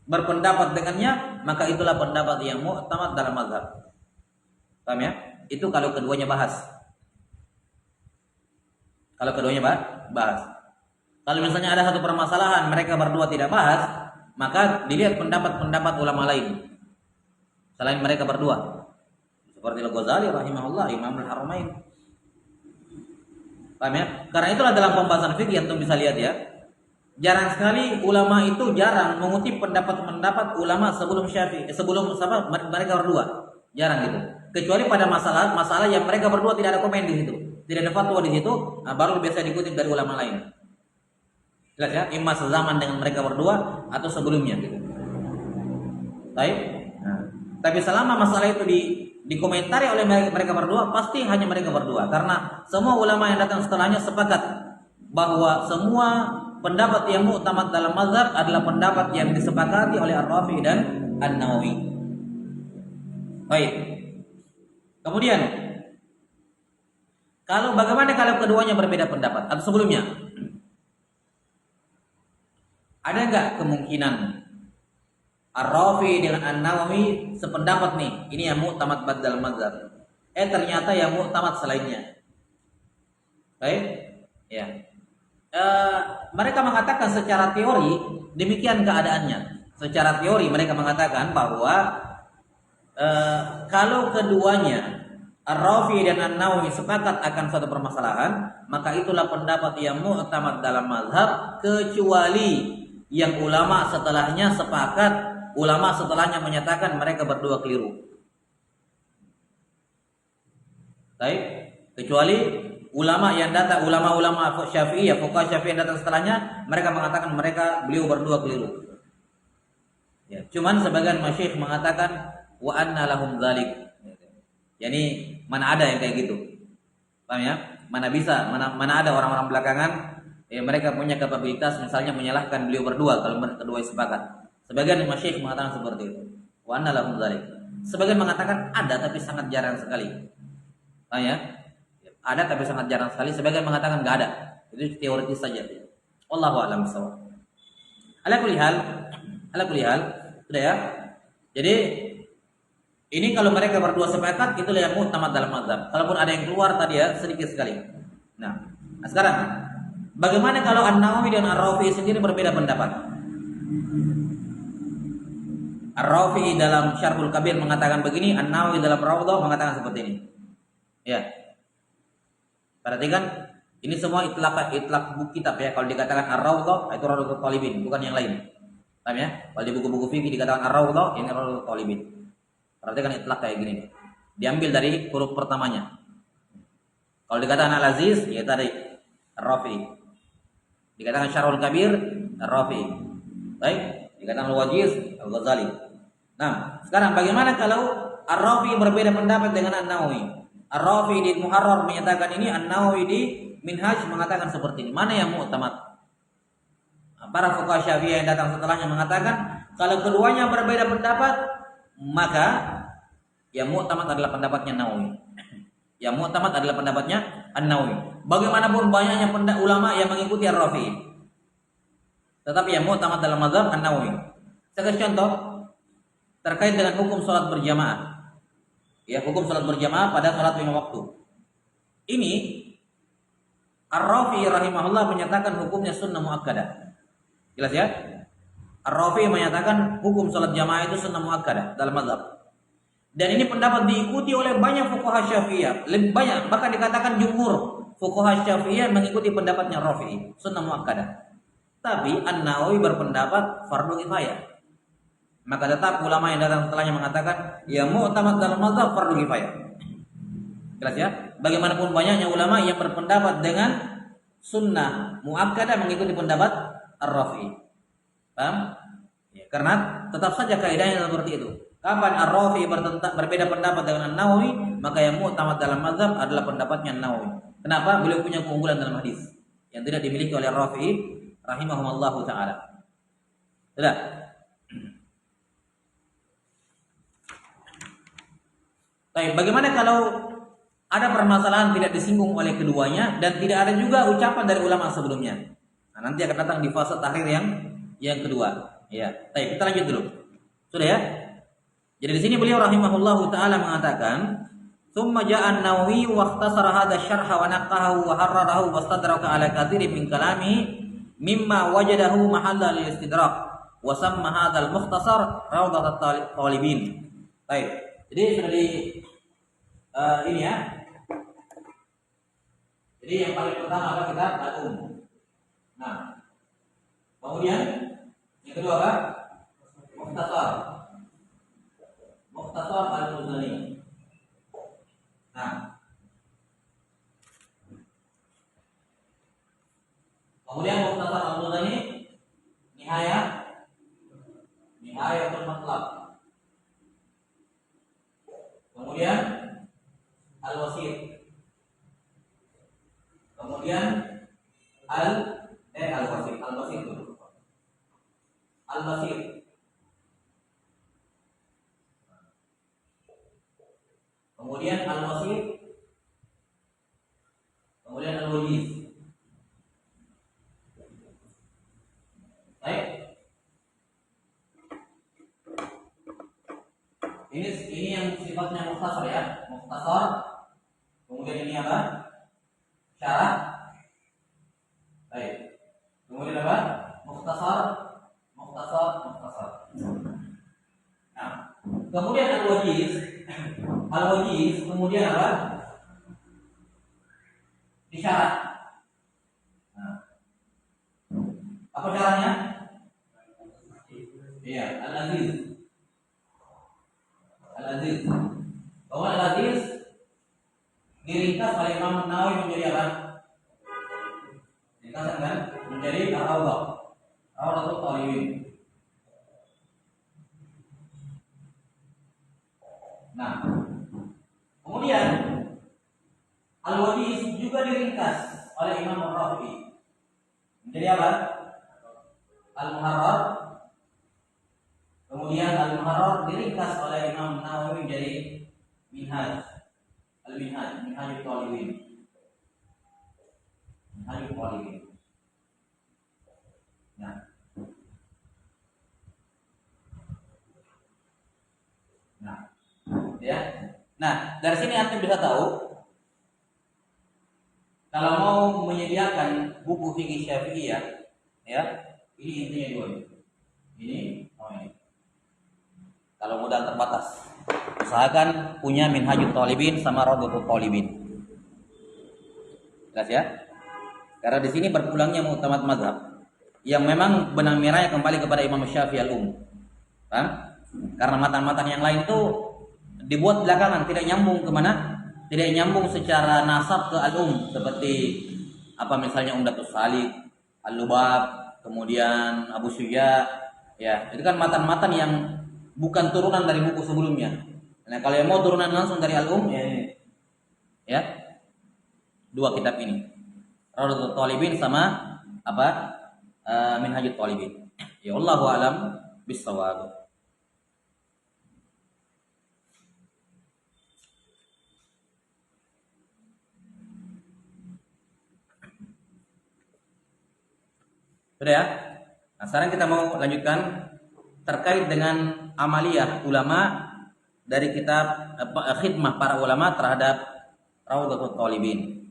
berpendapat dengannya, maka itulah pendapat yang mu'tamad dalam mazhab. Paham ya? Itu kalau keduanya bahas. Kalau misalnya ada satu permasalahan mereka berdua tidak bahas, maka dilihat pendapat ulama lain selain mereka berdua. Seperti Al-Ghazali rahimahullah, Imam Al-Haramain. Paham ya? Karena itulah dalam pembahasan fikih antum bisa lihat ya. Jarang sekali ulama itu mengutip pendapat ulama sebelum mereka berdua. Jarang gitu. Kecuali pada masalah yang mereka berdua tidak ada komen di situ, tidak ada fatwa di situ, baru biasa dikutip dari ulama lain. Jelas ya? Imma sezaman dengan mereka berdua atau sebelumnya gitu. Baik. Tapi selama masalah itu dikomentari oleh mereka berdua, pasti hanya mereka berdua, karena semua ulama yang datang setelahnya sepakat bahwa semua pendapat yang mu'tamad dalam mazhab adalah pendapat yang disepakati oleh Ar-Rafi dan An-Nawawi. Baik. Kemudian, bagaimana kalau keduanya berbeda pendapat atau sebelumnya? Ada enggak kemungkinan Ar-Rafi dengan An-Nawawi sependapat nih, ini yang mu'tamad dalam mazhab. Ternyata yang mu'tamad selainnya. Baik? Ya. Mereka mengatakan secara teori demikian keadaannya. Secara teori mereka mengatakan bahwa kalau keduanya Ar-Rafi dan An-Nawawi sepakat akan suatu permasalahan, maka itulah pendapat yang mu'tamad dalam mazhab, kecuali yang ulama setelahnya menyatakan mereka berdua keliru. Baik, kecuali ulama Syafi'iyah, fuqaha Syafi'i yang datang setelahnya, mereka mengatakan beliau berdua keliru. Ya, cuman sebagian masyayikh mengatakan wa anna lahum dzalik. Yani mana ada yang kayak gitu. Paham ya? Mana ada orang-orang belakangan mereka punya kapabilitas misalnya menyalahkan beliau berdua kalau mereka kedua sepakat. Sebagian masyayikh mengatakan seperti itu. Wa anna lahum dzalik. Sebagian mengatakan ada tapi sangat jarang sekali. Paham ya? Ada tapi sangat jarang sekali. Sebagian mengatakan enggak ada. Itu teoritis saja. Wallahu a'lam bishawab. Ala kulli hal, sudah ya. Jadi ini kalau mereka berdua sepakat, itulah yang mu'tamad dalam mazhab. Kalaupun ada yang keluar tadi ya sedikit sekali. Nah sekarang Bagaimana kalau An-Nawawi dan Ar-Rafi'i sendiri berbeda pendapat? Ar-Rafi'i dalam Syarhul Kabir mengatakan begini, An-Nawawi dalam Rawdah mengatakan seperti ini. Ya. Perhatikan, ini semua itlaq buku kitab ya. Kalau dikatakan Ar-Rawdah itu Rawdatul Talibin, bukan yang lain. Paham ya? Kalau di buku-buku fikih dikatakan Ar-Rawdah, ini Rawdatul Talibin. Perhatikan itlaq kayak gini. Diambil dari huruf pertamanya. Kalau dikatakan Al-Aziz, ya tadi Ar-Rafi'i. Dikatakan Syarhul Kabir, Ar-Rafi'i. Baik, dikatakan Al-Wajiz, Al-Ghazali. Nah, sekarang bagaimana kalau Ar-Rafi'i berbeda pendapat dengan An-Nawawi? Ar-Rafi'i di Muharrar menyatakan ini, An-Nawawi di Minhaj mengatakan seperti ini. Mana yang mu'tamad? Para fuqaha Syafi'iyah yang datang setelahnya mengatakan kalau keduanya berbeda pendapat, maka yang mu'tamad adalah pendapatnya Nawawi. Yang mu'tamad adalah pendapatnya An-Nawawi. Bagaimanapun banyaknya ulama yang mengikuti Ar-Rafi'i, tetapi yang mu'tamad dalam mazhab An-Nawawi. Saya kasih contoh terkait dengan hukum salat berjamaah. Ya, hukum salat berjamaah pada salat 5 waktu. Ini Ar-Rafi'i rahimahullah menyatakan hukumnya sunnah muakkadah. Jelas ya? Ar-Rafi'i menyatakan hukum salat jamaah itu sunnah muakkadah dalam mazhab. Dan ini pendapat diikuti oleh banyak fuqaha Syafi'iyah, lebih banyak, bahkan dikatakan jumhur fuqaha Syafi'iyah mengikuti pendapatnya Rafi'i, sunnah muakkadah. Tapi An-Nawawi berpendapat fardu kifayah. Maka tetap ulama yang datang setelahnya mengatakan ya mu'tamad dalam mazhab fardu kifayah. Jelas ya? Bagaimanapun banyaknya ulama yang berpendapat dengan sunnah muakkadah mengikuti pendapat Ar-Rafi'i. Paham? Ya, karena tetap saja kaidahnya seperti itu. Kapan Ar-Rafi'i berbeda pendapat dengan An-Nawawi, maka yang mu'tamad dalam mazhab adalah pendapatnya An-Nawawi. Kenapa? Beliau punya keunggulan dalam hadis yang tidak dimiliki oleh Ar-Rafi'i rahimahumullahu taala. Sudah. Baik, bagaimana kalau ada permasalahan tidak disinggung oleh keduanya dan tidak ada juga ucapan dari ulama sebelumnya? Nah, nanti akan datang di fase tahrir yang kedua. Ya, baik, kita lanjut dulu. Sudah ya? Jadi di sini beliau rahimahullahu taala mengatakan, "Tsumma ja'a an-Nawawi wa ikhtasara hadha asy-syarh wa naqahu wa harrarahu wastadraka ala katsirin min kalami mimma wajadahu mahalla lil istidrak wa samma hadzal mukhtasar rawdat at-talibin." Baik. Jadi sudah di ini ya. Jadi yang paling pertama apa kita al-um. Nah. Kemudian yang kedua apa? Mukhtasar. Mukhtasar al-Muzani. Nah. Kemudian Mukhtasar al-Muzani Nihayatul Matlab. Kemudian Al-Wasit. Kemudian Al-Wasit. Al-Wasit dulu. Al-Wasit. Kemudian Al-Wasit. Kemudian Al-Wajiz. Baik. Ini yang sifatnya mukhtasar ya, mukhtasar. Kemudian ini apa? Syarah. Baik. Kemudian apa? Mukhtasar. Nah, kemudian Al-Wajiz kemudian apa? Isyarat. Nah. Apa caranya? Iya, Al-Aziz. Bahwa Al-Aziz diringkas oleh Imam Nawawi menjadi apa? Diringkaskan kan? Menjadi Ar-Rawdah. Rawdatul Talibin. Nah, kemudian Al-Wajiz juga diringkas oleh Imam Ar-Rafi'i menjadi apa? Al-Muharrar. Kemudian Al-Muharrar diringkas oleh Imam Nawawi menjadi Minhajul Talibin. Nah, dari sini antum bisa tahu kalau mau menyediakan buku fikih Syafi'iyah, ya, ini intinya dua. Ini, ini. Kalau modal terbatas, usahakan punya Minhajut Thalibin sama Rawdatul Thalibin. Jelas ya? Karena di sini berpulangnya mu'tamad mazhab yang memang benang merahnya kembali kepada Imam Syafi'i al-Um. Karena matan-matan yang lain itu dibuat belakangan, tidak nyambung kemana? Tidak nyambung secara nasab ke al-Um, seperti apa misalnya Umdatus Salik, Al-Lubab, kemudian Abu Syuja, ya itu kan matan-matan yang bukan turunan dari buku sebelumnya. Nah kalau yang mau turunan langsung dari al-Um, ya dua kitab ini, Rawdatul Thalibin sama apa Minhajut Thalibin. Ya Allahu a'lam bis-shawab. Sudah ya? Nah, sekarang kita mau lanjutkan terkait dengan amaliyah ulama dari kitab khidmah para ulama terhadap Rawdatul Thalibin.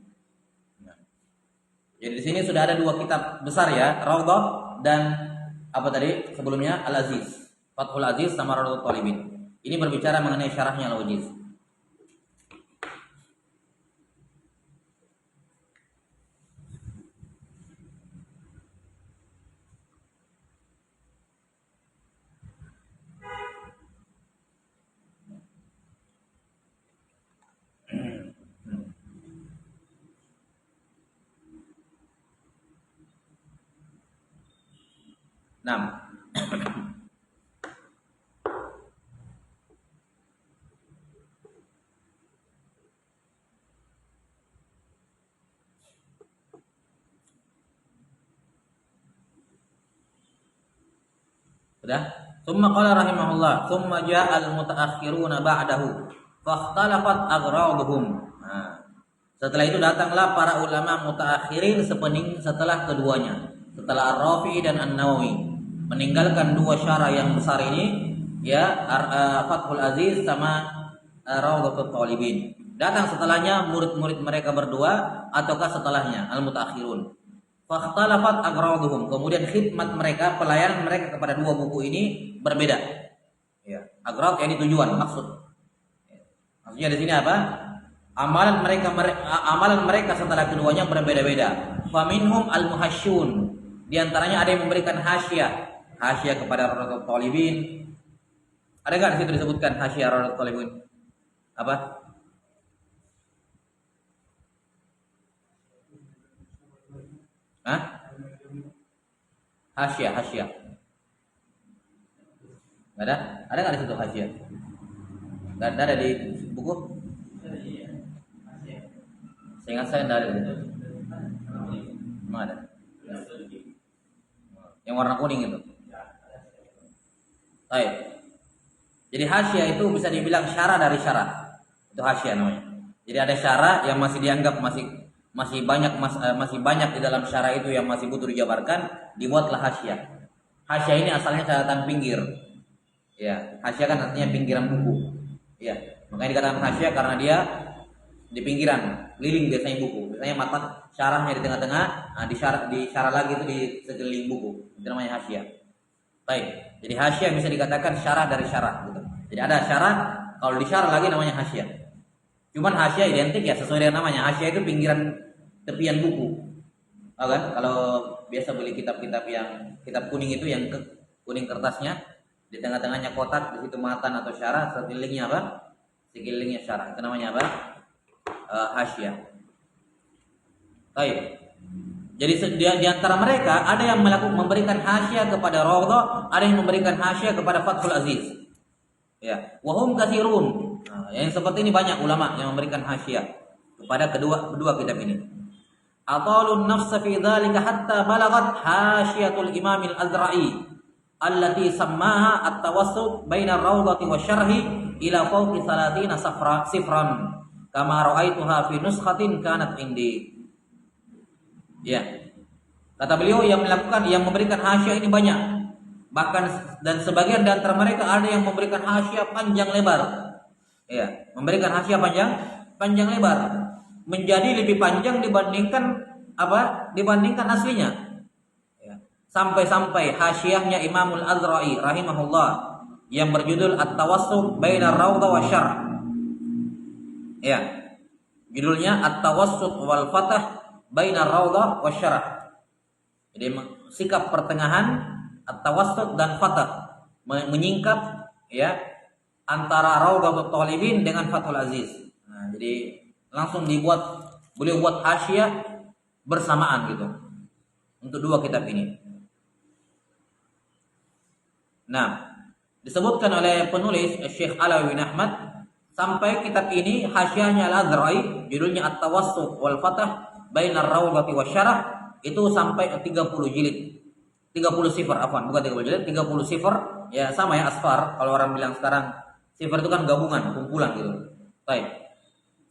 Nah, jadi di sini sudah ada dua kitab besar ya, Rawdah dan apa tadi sebelumnya Al-Aziz, Fathul Aziz sama Rawdatul Thalibin. Ini berbicara mengenai syarahnya Al-Wajiz. Nah, sudah. Tsumma qala rahimahullah, tsumma ja'al mutaakhiruna ba'dahu fakhtalafat aghraduhum. Nah, setelah itu datanglah para ulama mutaakhirin sepening setelah keduanya, setelah Ar-Rafi'i dan An-Nawawi meninggalkan dua syarah yang besar ini, ya, Fathul Aziz sama Rawdatul Thalibin. Datang setelahnya murid-murid mereka berdua ataukah setelahnya al-mutaakhirun. Fakhtalafat aghraduhum, kemudian khidmat mereka, pelayanan mereka kepada dua buku ini berbeda. Ya, aghrad yang tujuan, maksud. Maksudnya di sini apa? Amalan mereka setelah keduanya berbeda-beda. Faminhum al-muhasyun, di antaranya ada yang memberikan hasyiah kepada Rawdatul Thalibin. Ada enggak di situ disebutkan hasyiah Rawdatul Thalibin? Apa? Hah? Hasyiah. Enggak ada? Ada enggak di situ hasyiah? Enggak ada di buku? Seingat saya enggak ada di situ. Enggak ada. Yang warna kuning itu. Baik. Jadi hasyiah itu bisa dibilang syarah dari syarah. Itu hasyiah namanya. Jadi ada syarah yang masih dianggap masih banyak di dalam syarah itu yang masih butuh dijabarkan, dibuatlah hasyiah. Hasyiah ini asalnya catatan pinggir. Ya, hasyiah kan artinya pinggiran buku. Ya, makanya dikatakan hasyiah karena dia di pinggiran, keliling biasanya buku. Biasanya matan syarahnya di tengah-tengah, nah di syarah lagi itu di sekeliling buku. Itu namanya hasyiah. Baik. Jadi hasyiah bisa dikatakan syarah dari syarah gitu. Jadi ada syarah, kalau di syarah lagi namanya hasyiah. Cuman hasyiah identik ya sesuai dengan namanya. Hasyiah itu pinggiran tepian buku. Oh kan? Kalau biasa beli kitab-kitab yang kitab kuning itu yang kuning kertasnya, di tengah-tengahnya kotak, di situ matan atau syarah, sekelilingnya apa? Sekelilingnya syarah. Itu namanya apa? Hasyiah. Baik. Jadi di antara mereka ada yang memberikan hasyiah kepada Rawdah, ada yang memberikan hasyiah kepada Fathul Aziz. Ya, wahum katsirun. Nah, yang seperti ini banyak ulama yang memberikan hasyiah kepada kedua kitab ini. Atalun nafsa fi dzalika hatta balagat hasyiatul Imam Al-Azra'i allati sammaha at-tawassut baina ar-rawdati wasyarhi ila fawqi 30 sifran kama ra'aituha fi nuskhatin kanat indi. Ya. Kata beliau yang memberikan hasyiah ini banyak. Bahkan dan sebagian di antara mereka ada yang memberikan hasyiah panjang lebar. Ya, memberikan hasyiah panjang lebar. Menjadi lebih panjang dibandingkan apa dibandingkan aslinya. Ya. Sampai-sampai hasyiahnya Imamul Azra'i rahimahullah yang berjudul At-Tawassut Bainar Raudhah Wasyarh. Ya. Judulnya At-Tawassut wal Fath Bainar Raudhah Wasyarh. Jadi sikap pertengahan, At-Tawassut dan Fath, menyingkap ya antara Raudhatul Thalibin dengan Fathul Aziz. Nah, jadi langsung beliau buat hasyiah bersamaan gitu untuk dua kitab ini. Nah, disebutkan oleh penulis Syekh Alawi bin Ahmad sampai kitab ini hasyiahnya Al-Azra'i judulnya At-Tawassut wal Fath Bainar Raudhati Wasyarh itu sampai 30 jilid. 30 sifar, bukan 30 jilid, 30 sifar. Ya sama ya asfar, kalau orang bilang sekarang sifar itu kan gabungan, kumpulan gitu. Baik.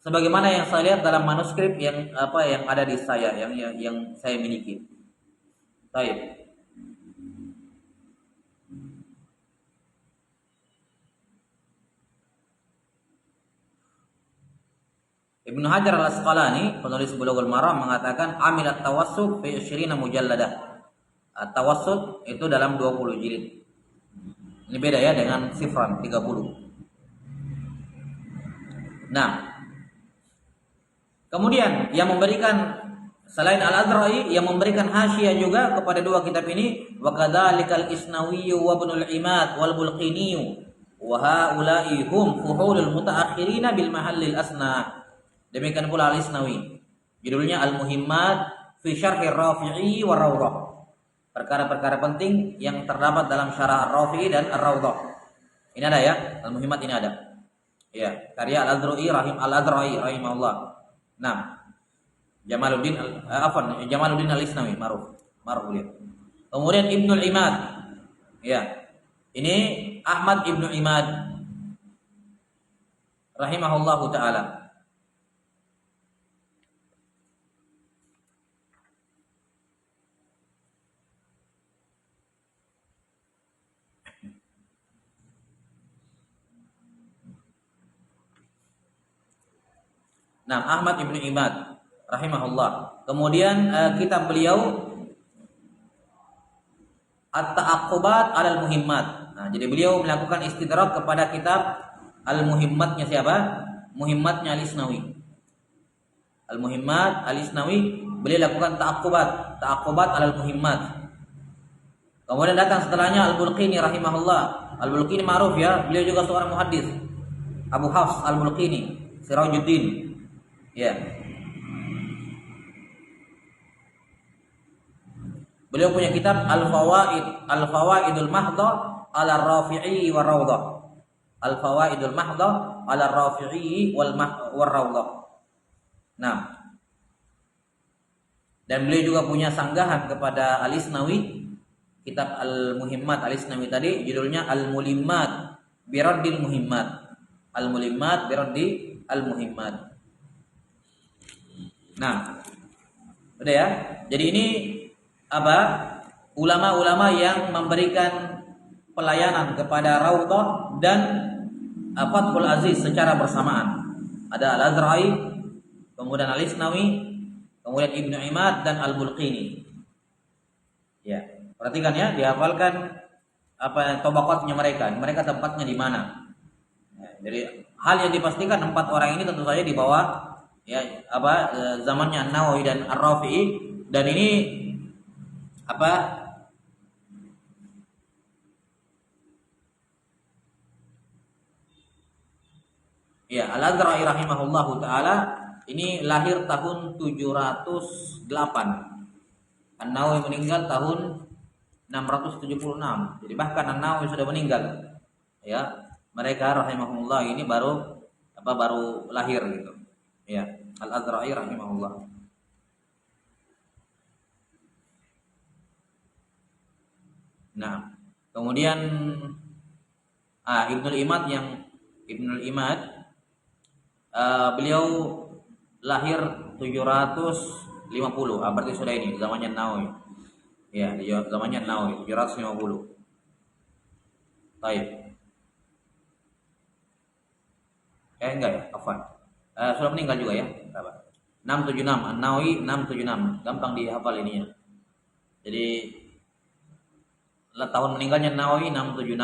Sebagaimana yang saya lihat dalam manuskrip yang ada di saya, yang saya miliki. Baik. Ibnu Hajar Al-Asqalani, penulis Bulughul Maram, mengatakan amilat tawassut fi 20 mujalladah. Tawassut itu dalam 20 jilid. Ini beda ya dengan sifran 30. Nah, kemudian yang memberikan selain Al-Azra'i yang memberikan hasyiah juga kepada dua kitab ini, wa kadzalikal Isnawi wa Ibnul Imad wal Bulqini wa haula'i hum fuhulul mutaakhirina bil mahallil asna. Demikian pula Al-Isnawi. Judulnya Al-Muhimmat fi Syarhi Ar-Rafi'i wa Raudhah. Perkara-perkara penting yang terdapat dalam syarah Ar-Rafi'i dan Ar-Raudhah. Ini ada ya, Al-Muhimmat ini ada. Ya, karya Al-Azra'i rahimahullah. Nah, Jamaluddin Al-Isnawi ma'ruf dia. Kemudian Ibnul Imad. Ya. Ini Ahmad Ibnu Imad rahimahullahu taala. Nah, Ahmad Ibnu Imad rahimahullah. Kemudian kitab beliau At-Ta'aqqubat 'alal Muhimmat. Nah, jadi beliau melakukan istidrak kepada kitab Al-Muhimmatnya siapa? Muhimmatnya Al-Isnawi. Al-Muhimmat Al-Isnawi beliau lakukan ta'aqqubat 'alal Muhimmat. Kemudian datang setelahnya Al-Bulqini rahimahullah. Al-Bulqini ma'ruf ya, beliau juga seorang muhaddis. Abu Hafs Al-Bulqini, Sirajuddin. Ya. Beliau punya kitab Al-Fawaidul Mahdhah 'ala Ar-Rafi'i wa Raudhah. Al-Fawaidul Mahdhah 'ala Ar-Rafi'i wal Raudhah. Nah. Dan beliau juga punya sanggahan kepada Al-Isnawi, kitab Al-Muhimmat Al-Isnawi tadi judulnya Al-Mulimmat bi Raddil Muhimmat. Al-Mulimmat bi Raddi Al-Muhimmat. Nah, udah ya. Jadi ini ulama-ulama yang memberikan pelayanan kepada Raudhah dan Fathul Aziz secara bersamaan. Ada Al-Azra'i, kemudian Al-Isnawi, kemudian Ibnu Imad dan Al-Bulqini. Ya, perhatikan ya, dihafalkan tabaqatnya mereka. Mereka tempatnya di mana. Ya, jadi hal yang dipastikan 4 orang ini tentu saja di bawah ya zamannya An-Nawawi dan Ar-Rafi'i, dan ini ya Al-Azra'i rahimahullahu taala ini lahir tahun 708. An-Nawawi meninggal tahun 676. Jadi bahkan An-Nawawi sudah meninggal. Ya, mereka rahimahullah ini baru lahir gitu. Ya, Al-Azra'i rahimahullah. Nah, kemudian Ibnul Imad beliau lahir 750. Berarti sudah ini zamannya Nawawi. Ya, zamannya Nawawi 750. Baik. Enggak ya, afwan. Sudah meninggal juga ya, berapa? 676. An-Nawawi 676. Gampang dihafal ininya. Jadi tahun meninggalnya Nawawi 676.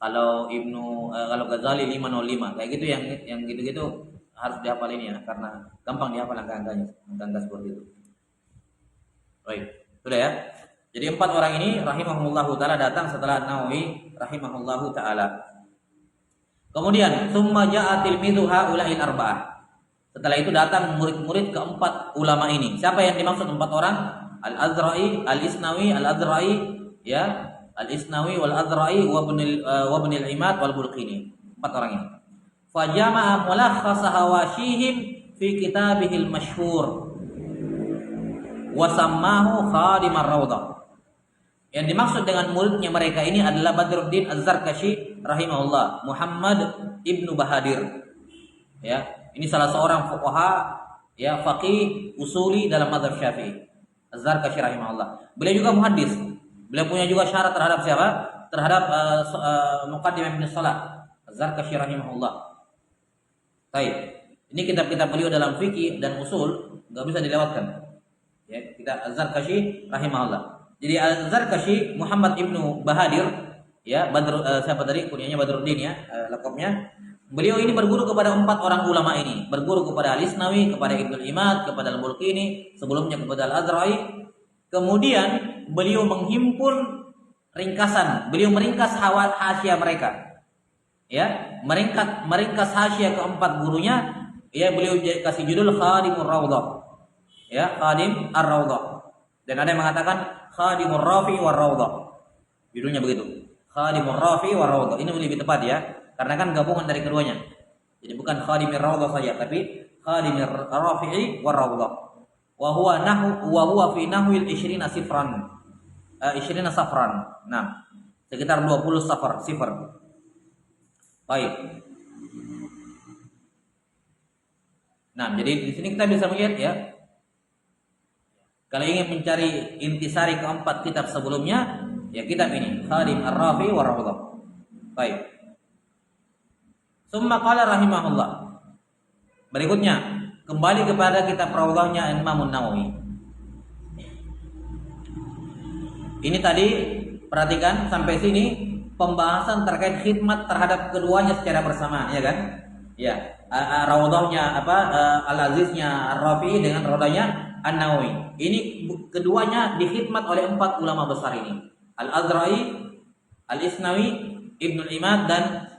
Kalau Ghazali 505. Kayak gitu yang gitu-gitu harus dihafal ini ya, karena gampang dihafal angka-angkanya. Angka-angka seperti itu. Baik, sudah ya. Jadi 4 orang ini rahimahullahu taala datang setelah Nawawi rahimahullahu taala. Kemudian summa ja'a tilmidhu haula'il arba'ah. Setelah itu datang murid-murid keempat ulama ini. Siapa yang dimaksud 4 orang? Al-Azra'i, Al-Isnawi, Al-Azra'i, ya, Al-Isnawi wal Azra'i wa ibn al-Imad wal Bulqini. 4 orang ini. Fa jama'a mulakhasa hawashihim fi kitabihil masyhur wa sammahu Khadim ar-Raudhah. Yang dimaksud dengan muridnya mereka ini adalah Badruddin Az-Zarkashi rahimahullah, Muhammad Ibnu Bahadir. Ya, ini salah seorang fuqaha, ya, faqih usuli dalam mazhab Syafi'i. Az-Zarkashi rahimahullah. Beliau juga muhaddis. Beliau punya juga syarat terhadap siapa? Terhadap Muqaddimah Ibnu Salah. Az-Zarkashi rahimahullah. Baik. Ini kitab-kitab beliau dalam fikih dan usul enggak bisa dilewatkan. Ya, kita Az-Zarkashi rahimahullah. Jadi Az-Zarkashi Muhammad Ibnu Bahadir, ya, siapa tadi kunyanya Badruddin ya, lakabnya. Beliau ini berguru kepada 4 orang ulama ini, berguru kepada Al-Isnawi, kepada Ibnu Imad, kepada Al-Bulqini, sebelumnya kepada Al-Azra'i. Kemudian beliau menghimpun ringkasan, beliau meringkas hasyiah mereka. Ya, meringkas hasyiah keempat gurunya, ya, beliau kasih judul Khadimur Raudhah. Ya, Khadim Ar-Raudhah. Dan ada yang mengatakan Khadimur Rafi war Raudhah. Judulnya begitu. Khadimur Rafi war Raudhah. Ini lebih tepat ya, karena kan gabungan dari keduanya. Jadi bukan Khadimur Raudhah saja, tapi Khadimur Rafi'i war Raudhah. Wa huwa fi nahwil 20 sifran. 20 safran. Nah, sekitar 20 sifar. Baik. Nah, jadi di sini kita bisa melihat ya, kalau ingin mencari intisari keempat kitab sebelumnya, ya kitab ini, Khadim Ar-Rafi wa Raudhah. Baik. Summa qala rahimahullah. Berikutnya, kembali kepada kitab Raudhahnya Imam Nawawi. Ini tadi perhatikan sampai sini pembahasan terkait khidmat terhadap keduanya secara bersamaan, ya kan? Ya, Raudhahnya Al-Aziznya Ar-Rafi dengan Raudhahnya An-Nawawi. Ini keduanya dikhidmat oleh 4 ulama besar ini. Al-Azra'i, Al-Isnawi, Ibnu Imad dan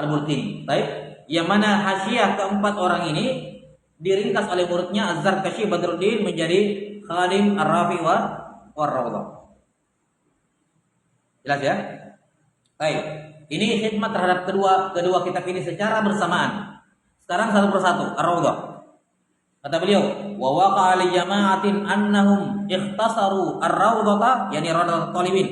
Al-Bulqini. Baik, yang mana hasyiah keempat orang ini diringkas oleh muridnya Az-Zarkashi Badruddin menjadi Khadim Ar-Rafi wa Raudhah. Jelas ya? Baik. Ini khidmat terhadap kedua kitab ini secara bersamaan. Sekarang satu persatu, Ar-Raudhah. Kata beliau, wa waqa'a li jama'atin annahum ikhtasaru ar-raudhata, yani Raudhatul Talibin.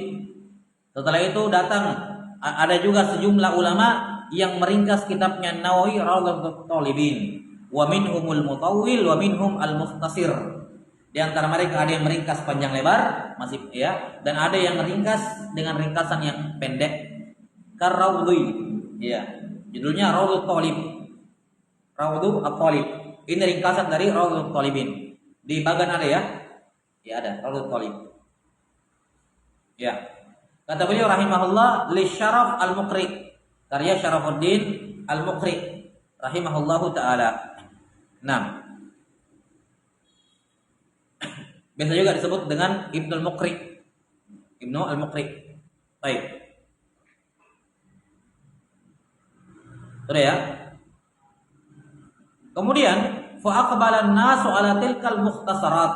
Setelah itu datang ada juga sejumlah ulama yang meringkas kitabnya Nawawi Raudhatul Talibin. Wa minhumul mutawwil wa minhum al-mukhtasir. Di antara mereka ada yang meringkas panjang lebar, masih ya, dan ada yang meringkas dengan ringkasan yang pendek. Kar-Raudhi, ya. Judulnya Raudhatul Talib. Raudhatul Talib. Ini ringkasan dari Raudhatul Talibin. Di bagan ada ya? Ya ada, Raudhatul Talib. Ya. Kata beliau rahimahullah li Syaraf Al-Muqri. Karya Syarafuddin Al-Muqri rahimahullahu taala. 6. Biasa juga disebut dengan Ibnu Al-Muqri. Ibnu Al-Muqri. Baik. Sudah ya? Kemudian fa aqbalan nasu ala tilkal mukhtasarat.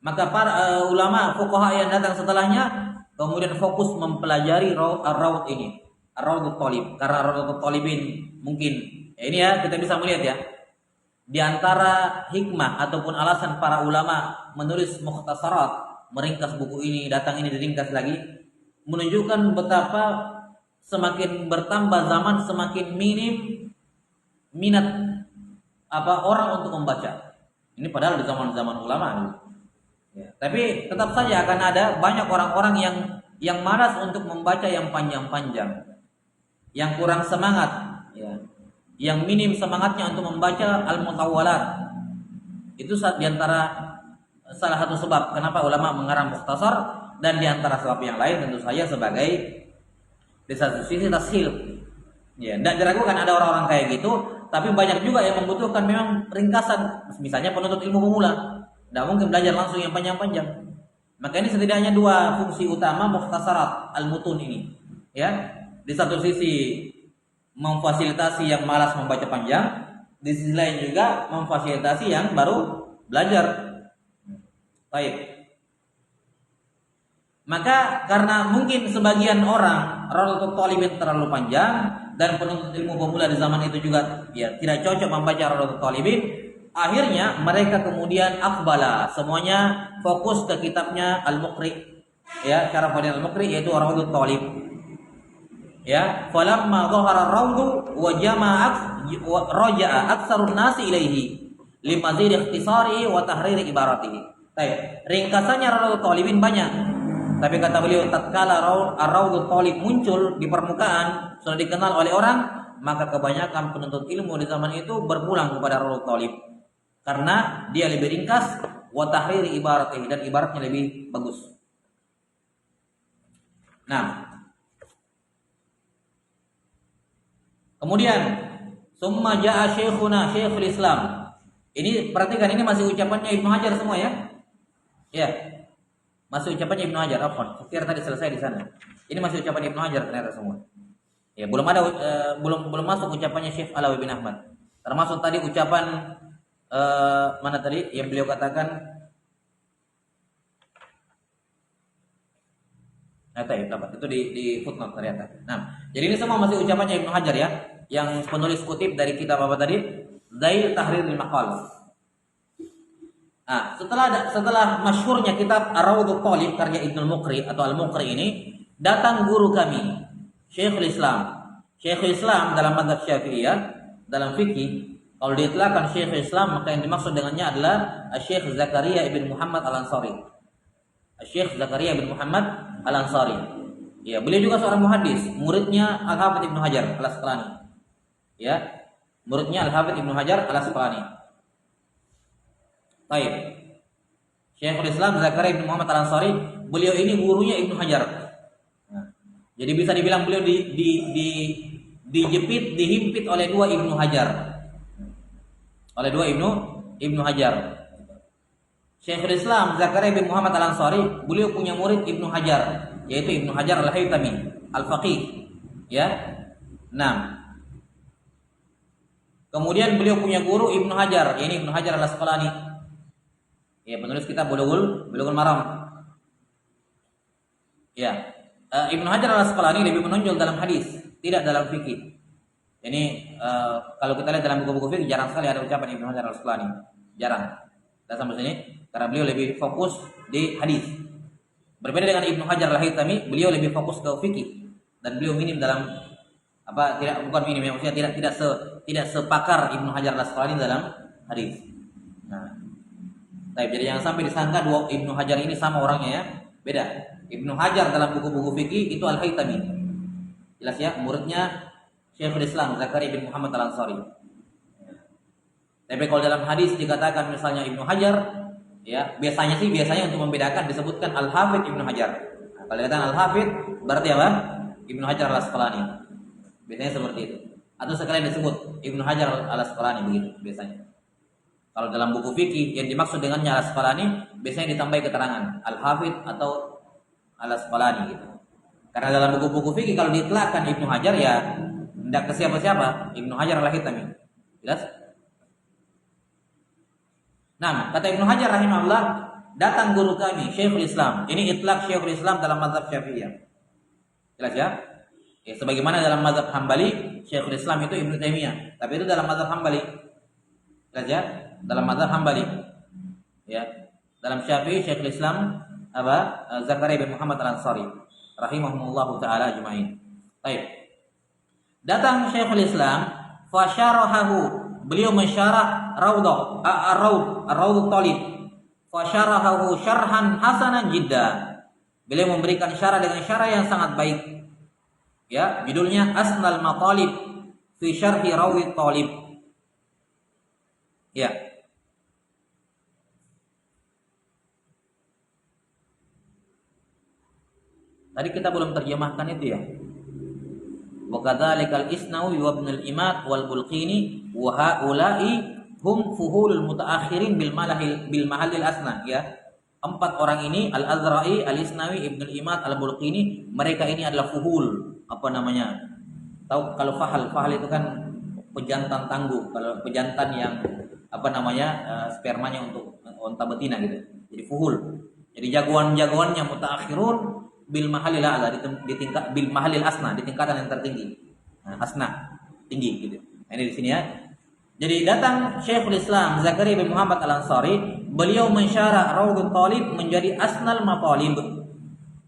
Maka para ulama fuqaha yang datang setelahnya kemudian fokus mempelajari ar-raud ini, ar-raudut talib. Karena ar-raudut talibin mungkin ya ini ya kita bisa melihat ya. Di antara hikmah ataupun alasan para ulama menulis mukhtasarat, meringkas buku ini, datang ini diringkas lagi, menunjukkan betapa semakin bertambah zaman semakin minim minat orang untuk membaca. Ini padahal di zaman-zaman ulama. Ya, tapi tetap saja akan ada banyak orang-orang yang malas untuk membaca yang panjang-panjang, yang kurang semangat, ya, yang minim semangatnya untuk membaca al-mutawwalat, Itu diantara salah satu sebab kenapa ulama mengarang mukhtasar, dan diantara sebab yang lain tentu saja sebagai di satu sisi tashil. Ya, tidak diragukan ada orang-orang kayak gitu, tapi banyak juga yang membutuhkan memang ringkasan. Misalnya penuntut ilmu pemula, tidak mungkin belajar langsung yang panjang-panjang. Maka ini setidaknya dua fungsi utama mukhtasarat al-mutun ini. Ya, di satu sisi memfasilitasi yang malas membaca panjang, di sisi lain juga memfasilitasi yang baru belajar. Baik. Maka karena mungkin sebagian orang Rawdatul Thalibin terlalu panjang dan penuntut ilmu pemula di zaman itu juga ya tidak cocok membaca Rawdatul Thalibin, akhirnya mereka kemudian akbala, semuanya fokus ke kitabnya Al-Muqri. Ya, Syarafuddin Al-Muqri yaitu Rawdatul Thalib. Ya, falamma dhahara ar-rawdu wa jama'at raja'a aktsarun nasi ilaihi limazid ikhtisari wa tahrir ibaratihi. Baik, ringkasannya Rawdatul Thalibin banyak. Tapi kata beliau tatkala ar-Rawdatul Thalib muncul di permukaan, sudah dikenal oleh orang, maka kebanyakan penuntut ilmu di zaman itu berpulang kepada Rawdatul Thalib karena dia lebih ringkas wa tahrir ibaratihi, dan ibaratnya lebih bagus. Nah, kemudian summa jaa syekhuna Syekhul Islam. Ini perhatikan, ini masih ucapannya Ibnu Hajar semua ya. Ya. Masih ucapannya Ibnu Hajar. Afwan, kira tadi selesai di sana. Ini masih ucapan Ibnu Hajar ternyata semua. Ya, belum ada belum masuk ucapannya Syekh Alawi bin Ahmad. Termasuk tadi ucapan mana tadi yang beliau katakan itu di footnote ternyata. Nah, jadi ini semua masih ucapannya Ibnu Hajar ya, yang penulis kutip dari kitab apa tadi? Zail Tahriril Maqal. Nah, setelah masyhurnya kitab Ar-Rawdatul Thalib karya Ibnu Muqri atau Al-Muqri ini, datang guru kami, Syekhul Islam. Syekhul Islam dalam mazhab Syafi'iyah, dalam fikih, kalau diitlaqkan Syekhul Islam maka yang dimaksud dengannya adalah Syekh Zakaria ibn Muhammad Al-Ansari. Syekh Zakaria ibn Muhammad Al-Ansari. Ya, beliau juga seorang muhaddis, muridnya Al-Hafidz Ibnu Hajar Al-Asqalani. Ya, muridnya Al-Hafidz Ibnu Hajar Al-Asqalani. Baik. Syekhul Islam Zakaria bin Muhammad Al-Ansari, beliau ini gurunya Ibnu Hajar. Nah, jadi bisa dibilang beliau dijepit, dihimpit oleh dua Ibnu Hajar. Oleh dua Ibnu Hajar. Syekhul Islam Zakaria bin Muhammad Al-Ansari, beliau punya murid Ibnu Hajar, yaitu Ibnu Hajar Al-Haytami, Al-Faqih. Ya. Nah, kemudian beliau punya guru Ibnu Hajar, yaitu Ibnu Hajar Al-Asqalani. Ya, penulis kitab Bulughul Maram. Ya, Ibnu Hajar Al-Asqalani lebih menonjol dalam hadis, tidak dalam fikih. Ini kalau kita lihat dalam buku-buku fikih jarang sekali ada ucapan Ibnu Hajar Al-Asqalani. Jarang. Dan sampai sini karena beliau lebih fokus di hadis. Berbeda dengan Ibnu Hajar Al-Haytami, beliau lebih fokus ke fikih dan beliau minim dalam bukan minim, maksudnya tidak sepakar Ibnu Hajar Al-Asqalani dalam hadis. Nah, jadi jangan sampai disangka dua Ibnu Hajar ini sama orangnya ya. Beda. Ibnu Hajar dalam buku-buku fikih itu Al-Haytami. Jelas ya, muridnya Syekhul Islam Zakaria bin Muhammad Al-Ansari. Tapi kalau dalam hadis dikatakan misalnya Ibnu Hajar, ya biasanya untuk membedakan disebutkan Al-Hafidz Ibnu Hajar. Nah, kalau dikatakan Al-Hafidz berarti apa? Ibnu Hajar Al-Asqalani. Biasanya seperti itu. Atau sekalian disebut Ibnu Hajar Al-Asqalani begitu biasanya. Kalau dalam buku fikih yang dimaksud dengannya Al-Asqalani biasanya ditambahi keterangan Al-Hafidz atau Al-Asqalani gitu. Karena dalam buku-buku fikih kalau diitlaqkan Ibnu Hajar ya tidak ke siapa-siapa, Ibnu Hajar Al-Haytami. Jelas? Nah, kata Ibnu Hajar rahimahullah, datang guru kami Syekhul Islam. Ini itlaq Syekhul Islam dalam mazhab Syafi'iyah. Jelas ya? Ya, sebagaimana dalam mazhab Hambali, Syekhul Islam itu Ibnu Taimiyah. Tapi itu dalam mazhab Hambali. Jelas ya? Dalam mazhab Hambali. Ya. Dalam Syafi'i Syekhul Islam Zakaria bin Muhammad Al-Ansari rahimahumullahu taala ajmain. Baik. Datang Syekhul Islam fasyarahahu, beliau mensyarah Ar-Rawdatul Thalib. Fasyarahahu syarhan hasanan jidda. Beliau memberikan syarah dengan syarah yang sangat baik. Ya, judulnya Asnal Matalib fi Syarhi Rawdatul Thalib. Ya. Tadi kita belum terjemahkan itu ya. Wa kadzalikal Isnawi wa Ibnul Imad wal Bulqini wa haula'i hum fuhulul mutaakhirin bil mahallil asna ya. Empat orang ini Al-Azra'i, Al-Isnawi, Ibnul Imad, Al-Bulqini, mereka ini adalah fuhul, apa namanya? Tahu kalau fahal itu kan pejantan tangguh, kalau pejantan yang apa namanya? Spermanya untuk unta betina gitu. Jadi fuhul. Jadi jagoan-jagoannya mutaakhirun bil mahallil a'la di tingkat bil mahallil asna, di tingkatan yang tertinggi. Nah, asna, tinggi gitu. Nah, ini di sini ya. Jadi datang Syekhul Islam Zakaria bin Muhammad Al-Ansari, beliau mensyarah Raudhut Thalib menjadi Asnal Matalib.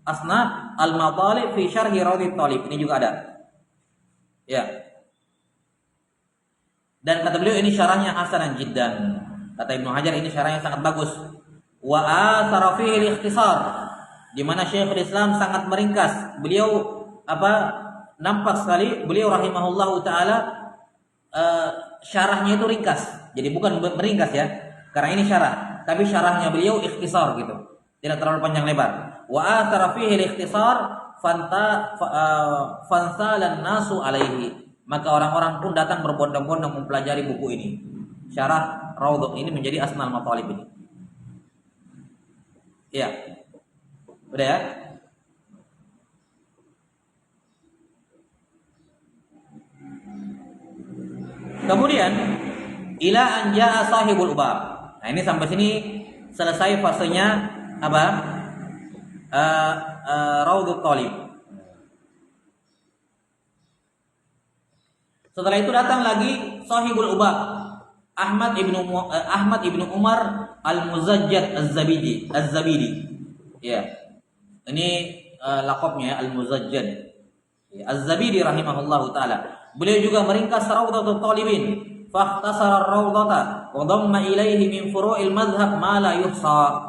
Asna al-Matalib fi syarhi Raudhut Thalib. Ini juga ada. Ya. Dan kata beliau ini syarahnya hasanan jiddan. Kata Ibnu Hajar ini syarahnya sangat bagus. Wa athara fihi al-ikhtisar. Di mana Syekhul Islam sangat meringkas. Beliau nampak sekali beliau rahimahullahu taala syarahnya itu ringkas. Jadi bukan meringkas ya. Karena ini syarah, tapi syarahnya beliau ikhtisar gitu. Tidak terlalu panjang lebar. Wa athara fihi al-ikhtisar fansalan nasu alaihi. Maka orang-orang pun datang berbondong-bondong mempelajari buku ini. Syarah Raudhah ini menjadi Asnal Matalib ini. Ya. Udah ya? Kemudian ila anjaa sahibul ubab. Nah, ini sampai sini selesai fasenya apa? Raudhut Thalib. Setelah itu datang lagi sahibul ubab, Ahmad ibnu Umar Al-Muzajjad Az-Zabidi. Ya. Ini laqabnya Al-Muzajjad. Az-Zabidi rahimahullahu taala. Beliau juga meringkas Raudhatul Talibin, fakhtasara ar-raudhata wa dhamma ilaihi min furu'il madhhab ma la yuhsa.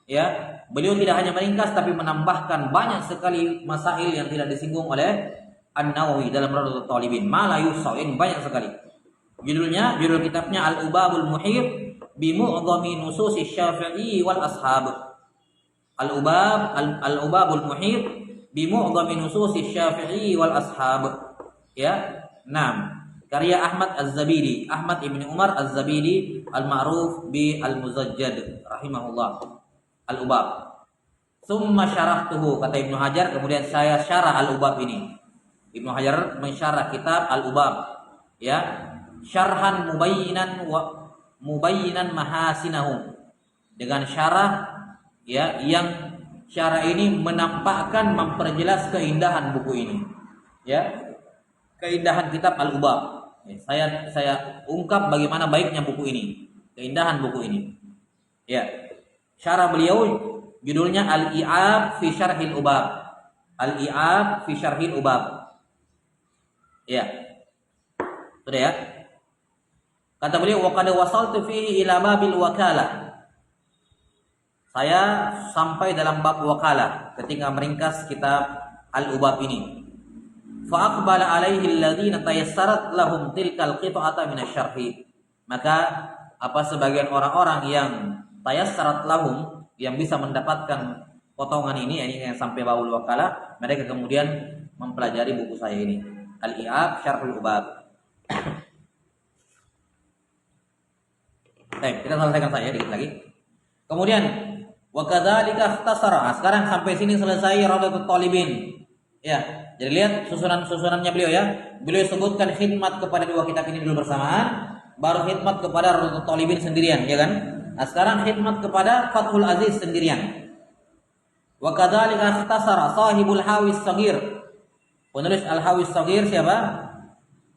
Ya, beliau tidak hanya meringkas tapi menambahkan banyak sekali masail yang tidak disinggung oleh An-Nawawi dalam Raudhatul Talibin, ma la yuhsa, yang banyak sekali. Judul kitabnya Al-Ubabul Muhit bi mu'dhami nusus Syafi'i wal ashab. Al-Ubabul Muhit bi mu'dhami nusus Syafi'i wal ashab. Ya. 6. Karya Ahmad Az-Zabidi, Ahmad ibn Umar Az-Zabidi al-ma'ruf bi al-Muzajjad rahimahullah. Al-Ubab. Summa syarahtuhu, kata Ibnu Hajar, kemudian saya syarah Al-Ubab ini. Ibnu Hajar mensyarah kitab Al-Ubab, ya, syarhan mubayyinan mahasinahu, dengan syarah ya yang syarah ini menampakkan, memperjelas keindahan buku ini. Ya. Keindahan kitab Al-Ubab. Saya ungkap bagaimana baiknya buku ini, keindahan buku ini. Ya. Syarah beliau judulnya Al-I'ab fi Syarhil Ubab. Al-I'ab fi Syarhil Ubab. Ya. Sudah ya. Kata beliau wa qad wasaltu fihi ila babil wakalah. Saya sampai dalam bab wakalah ketika meringkas kitab Al-Ubab ini. Fa aqbala alaihi alladziina tayassarat lahum tilkal qit'ata min asy-syarhi. Maka sebagian orang-orang yang tayassarat lahum, yang bisa mendapatkan potongan ini yang sampai baul wakalah, mereka kemudian mempelajari buku saya ini, Al-I'ab Syarhul Ubab. Baik, kita selesaikan saja dikit lagi. Kemudian wa kadzalika ikhtasara. Sekarang sampai sini selesai Raudhatul Talibin. Ya. Jadi lihat susunannya beliau ya. Beliau sebutkan khidmat kepada dua kitab ini dulu bersamaan, baru khidmat kepada Raudhatul Talibin sendirian, ya kan? Nah, sekarang khidmat kepada Fathul Aziz sendirian. Wa kadzalika ikhtasara sahibul Hawis Shaghir. Penulis Al-Hawis Shaghir siapa?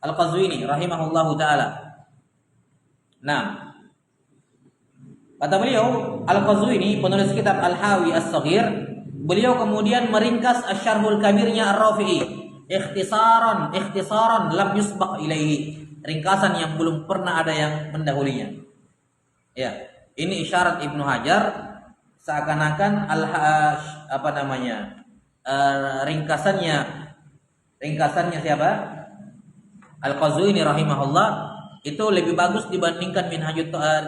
Al-Qazwini rahimahullahu taala. Nah, kata beliau Al-Qazwini, penulis kitab Al-Hawi As-Shaghir, beliau kemudian meringkas Asy-Syarhul Kabirnya Ar-Rafi'i, ikhtisaran lam yusbaq ilaihi, ringkasan yang belum pernah ada yang mendahulinya. Ya, ini isyarat Ibnu Hajar seakan-akan ringkasannya siapa? Al-Qazwini rahimahullah itu lebih bagus dibandingkan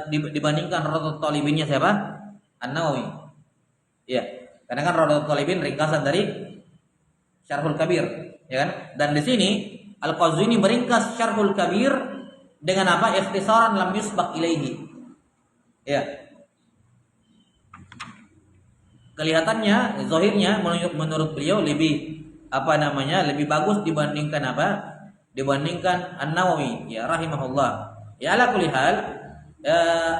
dibandingkan Raudhatul Talibinnya siapa? An-Nawawi. Ya. Karena kan Raudhatul Talibin ringkasan dari Syarhul Kabir, ya kan? Dan di sini Al-Qazwini meringkas Syarhul Kabir dengan apa? Ikhtisaran lam yusbaq ilaihi. Ya. Kelihatannya, zahirnya menurut beliau lebih lebih bagus dibandingkan apa? Dibandingkan An-Nawawi, ya rahimahullah. Ya ala kulli hal,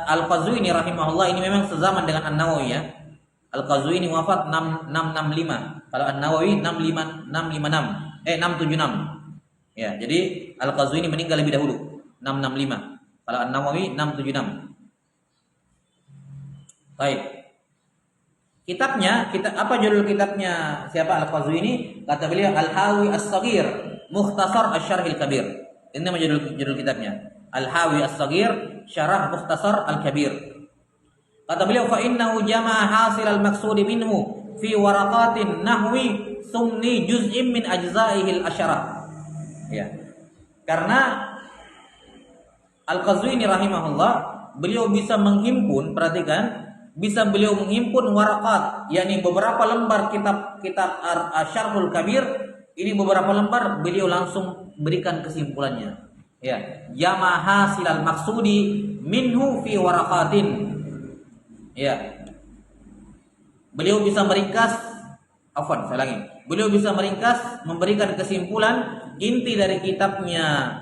Al-Qazwini rahimahullah ini memang sezaman dengan An-Nawawi ya. Al-Qazwini wafat 665. Kalau An-Nawawi 676. Ya, jadi Al-Qazwini meninggal lebih dahulu 665. Kalau An-Nawawi 676. Baik. Kitabnya, apa judul kitabnya siapa Al-Qazwini? Kata beliau Al-Hawi As-Saghir, Mukhtasar Asy-Syarhil Kabir. Ini nama judul kitabnya. Al-Hawi As-Saghir, Syarah Mukhtasar Al-Kabir. Kata beliau fa innahu jama'a hasil al-maqsud minhu fi waraqatin nahwi sumni juz'in min ajza'ihil asyarah. Ya. Karena Al-Qazwini rahimahullah, beliau bisa menghimpun, perhatikan, bisa beliau menghimpun waraqat, yakni beberapa lembar kitab Syarhul Kabir, ini beberapa lembar beliau langsung berikan kesimpulannya. Ya, jama'a hasil al-maqsudi minhu fi waraqatin. Ya. Beliau bisa meringkas, beliau bisa meringkas, memberikan kesimpulan inti dari kitabnya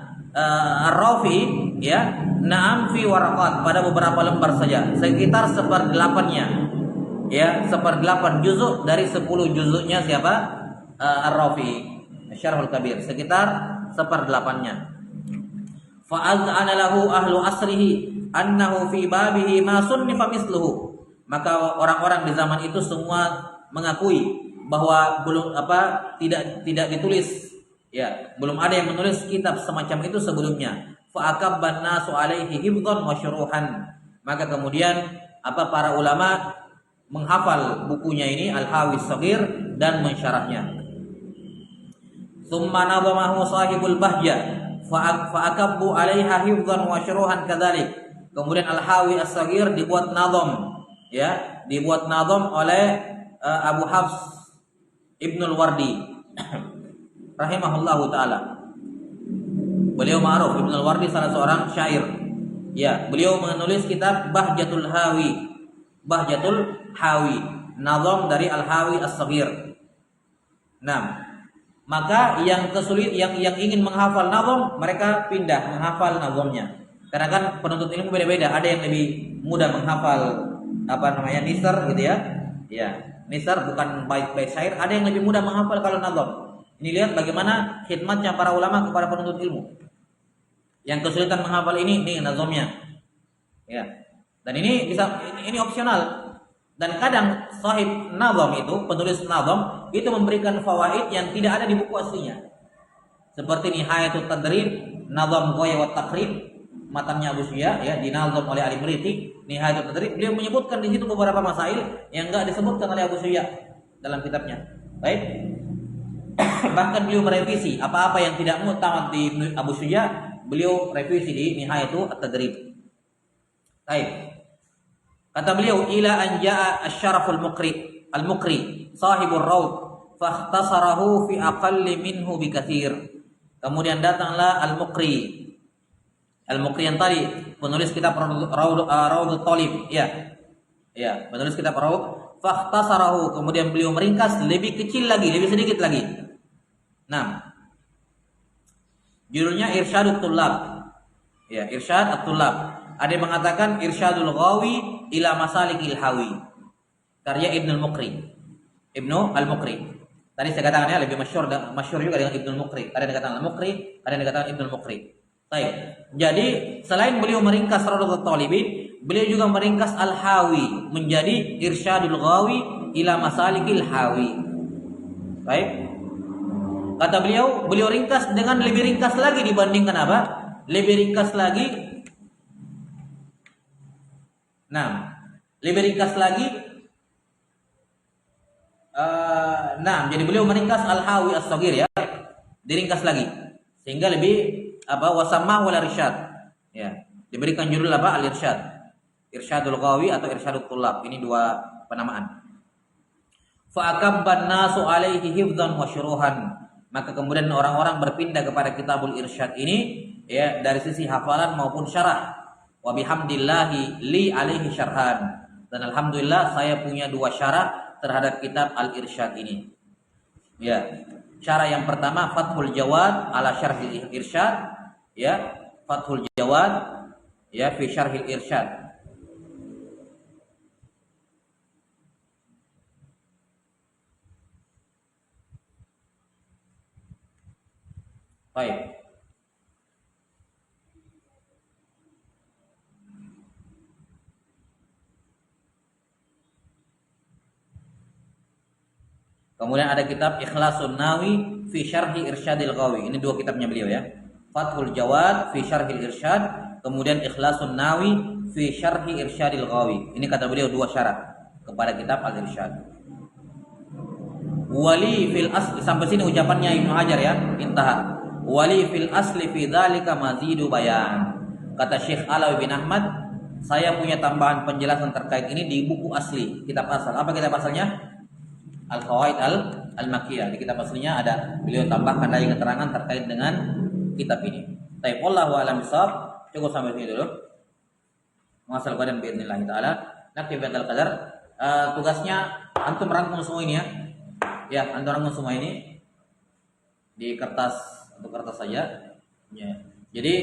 Ar-Rafi, ya, na'am fi waraqat, pada beberapa lembar saja, sekitar 1/8-nya. Ya, 1/8 juzuk dari 10 juzuknya siapa? Ar-Rafi, Syarhul Kabir, sekitar 1/8-nya. Fa'az'ana lahu ahlu asrihi annahu fi babihi ma sunnifa misluhu. Maka orang-orang di zaman itu semua mengakui bahwa tidak ditulis, ya, belum ada yang menulis kitab semacam itu sebelumnya. Fa'akabban nasu alaihi hifdhan wa syuruhan. Maka kemudian para ulama menghafal bukunya ini Al-Hawi As-Saghir dan mensyarahnya. Tsumma nadhamahu sahibul bahja fa'akabbu 'alaiha hifdhan wa syuruhan kadzalik. Kemudian Al-Hawi As-Saghir dibuat nadham, ya, dibuat nadham oleh Abu Hafs Ibnul Wardi rahimahullahu taala. Beliau ma'ruf, Ibnul Wardi salah seorang syair. Ya, beliau menulis kitab Bahjatul Hawi, nadham dari Al-Hawi As-Saghir. Nah, maka yang ingin menghafal nazam, mereka pindah menghafal nazamnya. Karena kan penuntut ilmu beda-beda, ada yang lebih mudah menghafal nisar gitu ya. Ya, nisar bukan bait-bait syair, ada yang lebih mudah menghafal kalau nazam. Ini lihat bagaimana khidmatnya para ulama kepada penuntut ilmu. Yang kesulitan menghafal ini nazamnya. Ya. Dan ini opsional. Dan kadang sahib nazam itu, penulis nazam itu memberikan fawaid yang tidak ada di buku aslinya. Seperti Nihayatut Tadrib, Nazam Ghaya wa Taqrib, matanya Abu Syuya, ya, dinazam oleh Ali Mriti. Nihayatut Tadrib, beliau menyebutkan di situ beberapa masail yang enggak disebutkan oleh Abu Syuya dalam kitabnya. Baik. Bahkan beliau merevisi apa-apa yang tidak mutamad di Abu Syuya, beliau revisi di Nihayatut Tadrib. Baik. Kata beliau ila an jaa asy-syaraful al-muqri sahibur raud fakhtasarahu fi aqalli minhu bikatsir. Kemudian datanglah al-muqri yang tadi penulis kitab Raudut Thalib, ya. Ya, penulis kitab Raud, fakhtasarahu, kemudian beliau meringkas lebih kecil lagi, lebih sedikit lagi. Nah, judulnya Irsyadut Tullab. Ya, Irsyad at-Tullab. Ada yang mengatakan Irsyadul Ghawi ila Masalikil Hawi, karya Ibnu Al-Muqri. Tadi saya katakan ya, lebih masyhur juga dengan Ibnu Al-Muqri. Ada yang dikatakan Al-Muqri, ada yang dikatakan Ibnu Al-Muqri. Baik. Jadi selain beliau meringkas Raudhut Thalibin, beliau juga meringkas Al-Hawi menjadi Irsyadul Ghawi ila Masalikil Hawi. Baik. Kata beliau ringkas dengan lebih ringkas lagi dibandingkan apa? Lebih ringkas lagi. Nah, lebih ringkas lagi. Jadi beliau meringkas Al-Hawi As-Saghir, ya, diringkas lagi sehingga lebih wasamah wal irsyad, ya, diberikan judul Al-Irsyad, Irsyadul Ghawi atau Irsyadut Tullab. Ini dua penamaan. Fa'akabban nasu alaihi hifdzan wa syuruhan. Maka kemudian orang-orang berpindah kepada Kitabul Irsyad ini ya dari sisi hafalan maupun syarah. Wa bihamdillahi li alaihi syarhan. Dan alhamdulillah saya punya 2 syarah terhadap kitab Al-Irsyad ini. Ya. Syarah yang pertama Fathul Jawad ala Syarhil Irsyad, ya. Fathul Jawad ya fi Syarhil Irsyad. Baik. Kemudian ada kitab Ikhlasun Nawi fi Syarhi Irsyadil Ghawi. Ini 2 kitabnya beliau ya. Fathul Jawad fi Syarhil Irsyad, kemudian Ikhlasun Nawi fi Syarhi Irsyadil Ghawi. Ini kata beliau 2 syarat kepada kitab Al-Irsyad. Wali fil asli, sampai sini ucapannya Ibnu Hajar ya, intaha. Wali fil asli fi dzalika mazidu bayan. Kata Syekh Alawi bin Ahmad, saya punya tambahan penjelasan terkait ini di buku asli, kitab asal. Apa kitab asalnya? Al-Qawaid Al-Makkiyah. Di kitab aslinya ada beliau tambahkan lagi keterangan terkait dengan kitab ini. Baik, wallahu a'lam bishawab. Cukup sampai sini dulu. Muasal badan biidznillah taala. Naktif batal qadar. Tugasnya antum rangkum semua ini ya. Ya, antum rangkum semua ini di kertas atau kertas saja. Ya. Jadi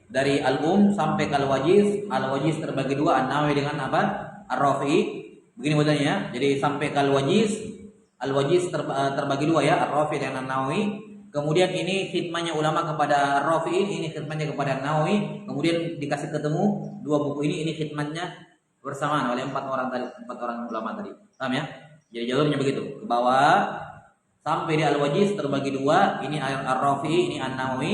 dari al-um sampai ke al-wajiz. Al-wajiz terbagi 2, an-nawawi dengan apa? Ar-rafi'i. Begini modelnya. Jadi sampai ke al-wajiz. Al-wajiz terbagi 2 ya, Ar-Rafi dan An-Nawawi. Kemudian ini khidmahnya ulama kepada Ar-Rafi, ini khidmahnya kepada An-Nawawi. Kemudian dikasih ketemu 2 buku ini khidmahnya bersamaan oleh 4 orang tadi, 4 orang ulama tadi. Paham ya? Jadi jalurnya begitu. Ke bawah sampai di Al-Wajiz terbagi 2, ini Ar-Rafi, ini An-Nawawi.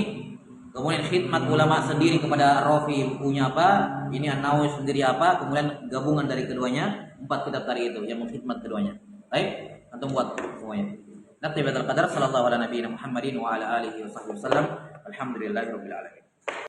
Kemudian khidmat ulama sendiri kepada Ar-Rafi bukunya apa, ini An-Nawawi sendiri apa, kemudian gabungan dari keduanya, 4 kitab tadi itu yang mengkhidmat keduanya. Baik. Antum buat semuanya. Nakti batal qadar sallallahu ala nabiyina Muhammadin wa ala alihi wa sahbihi wasallam. Alhamdulillahirabbil alamin.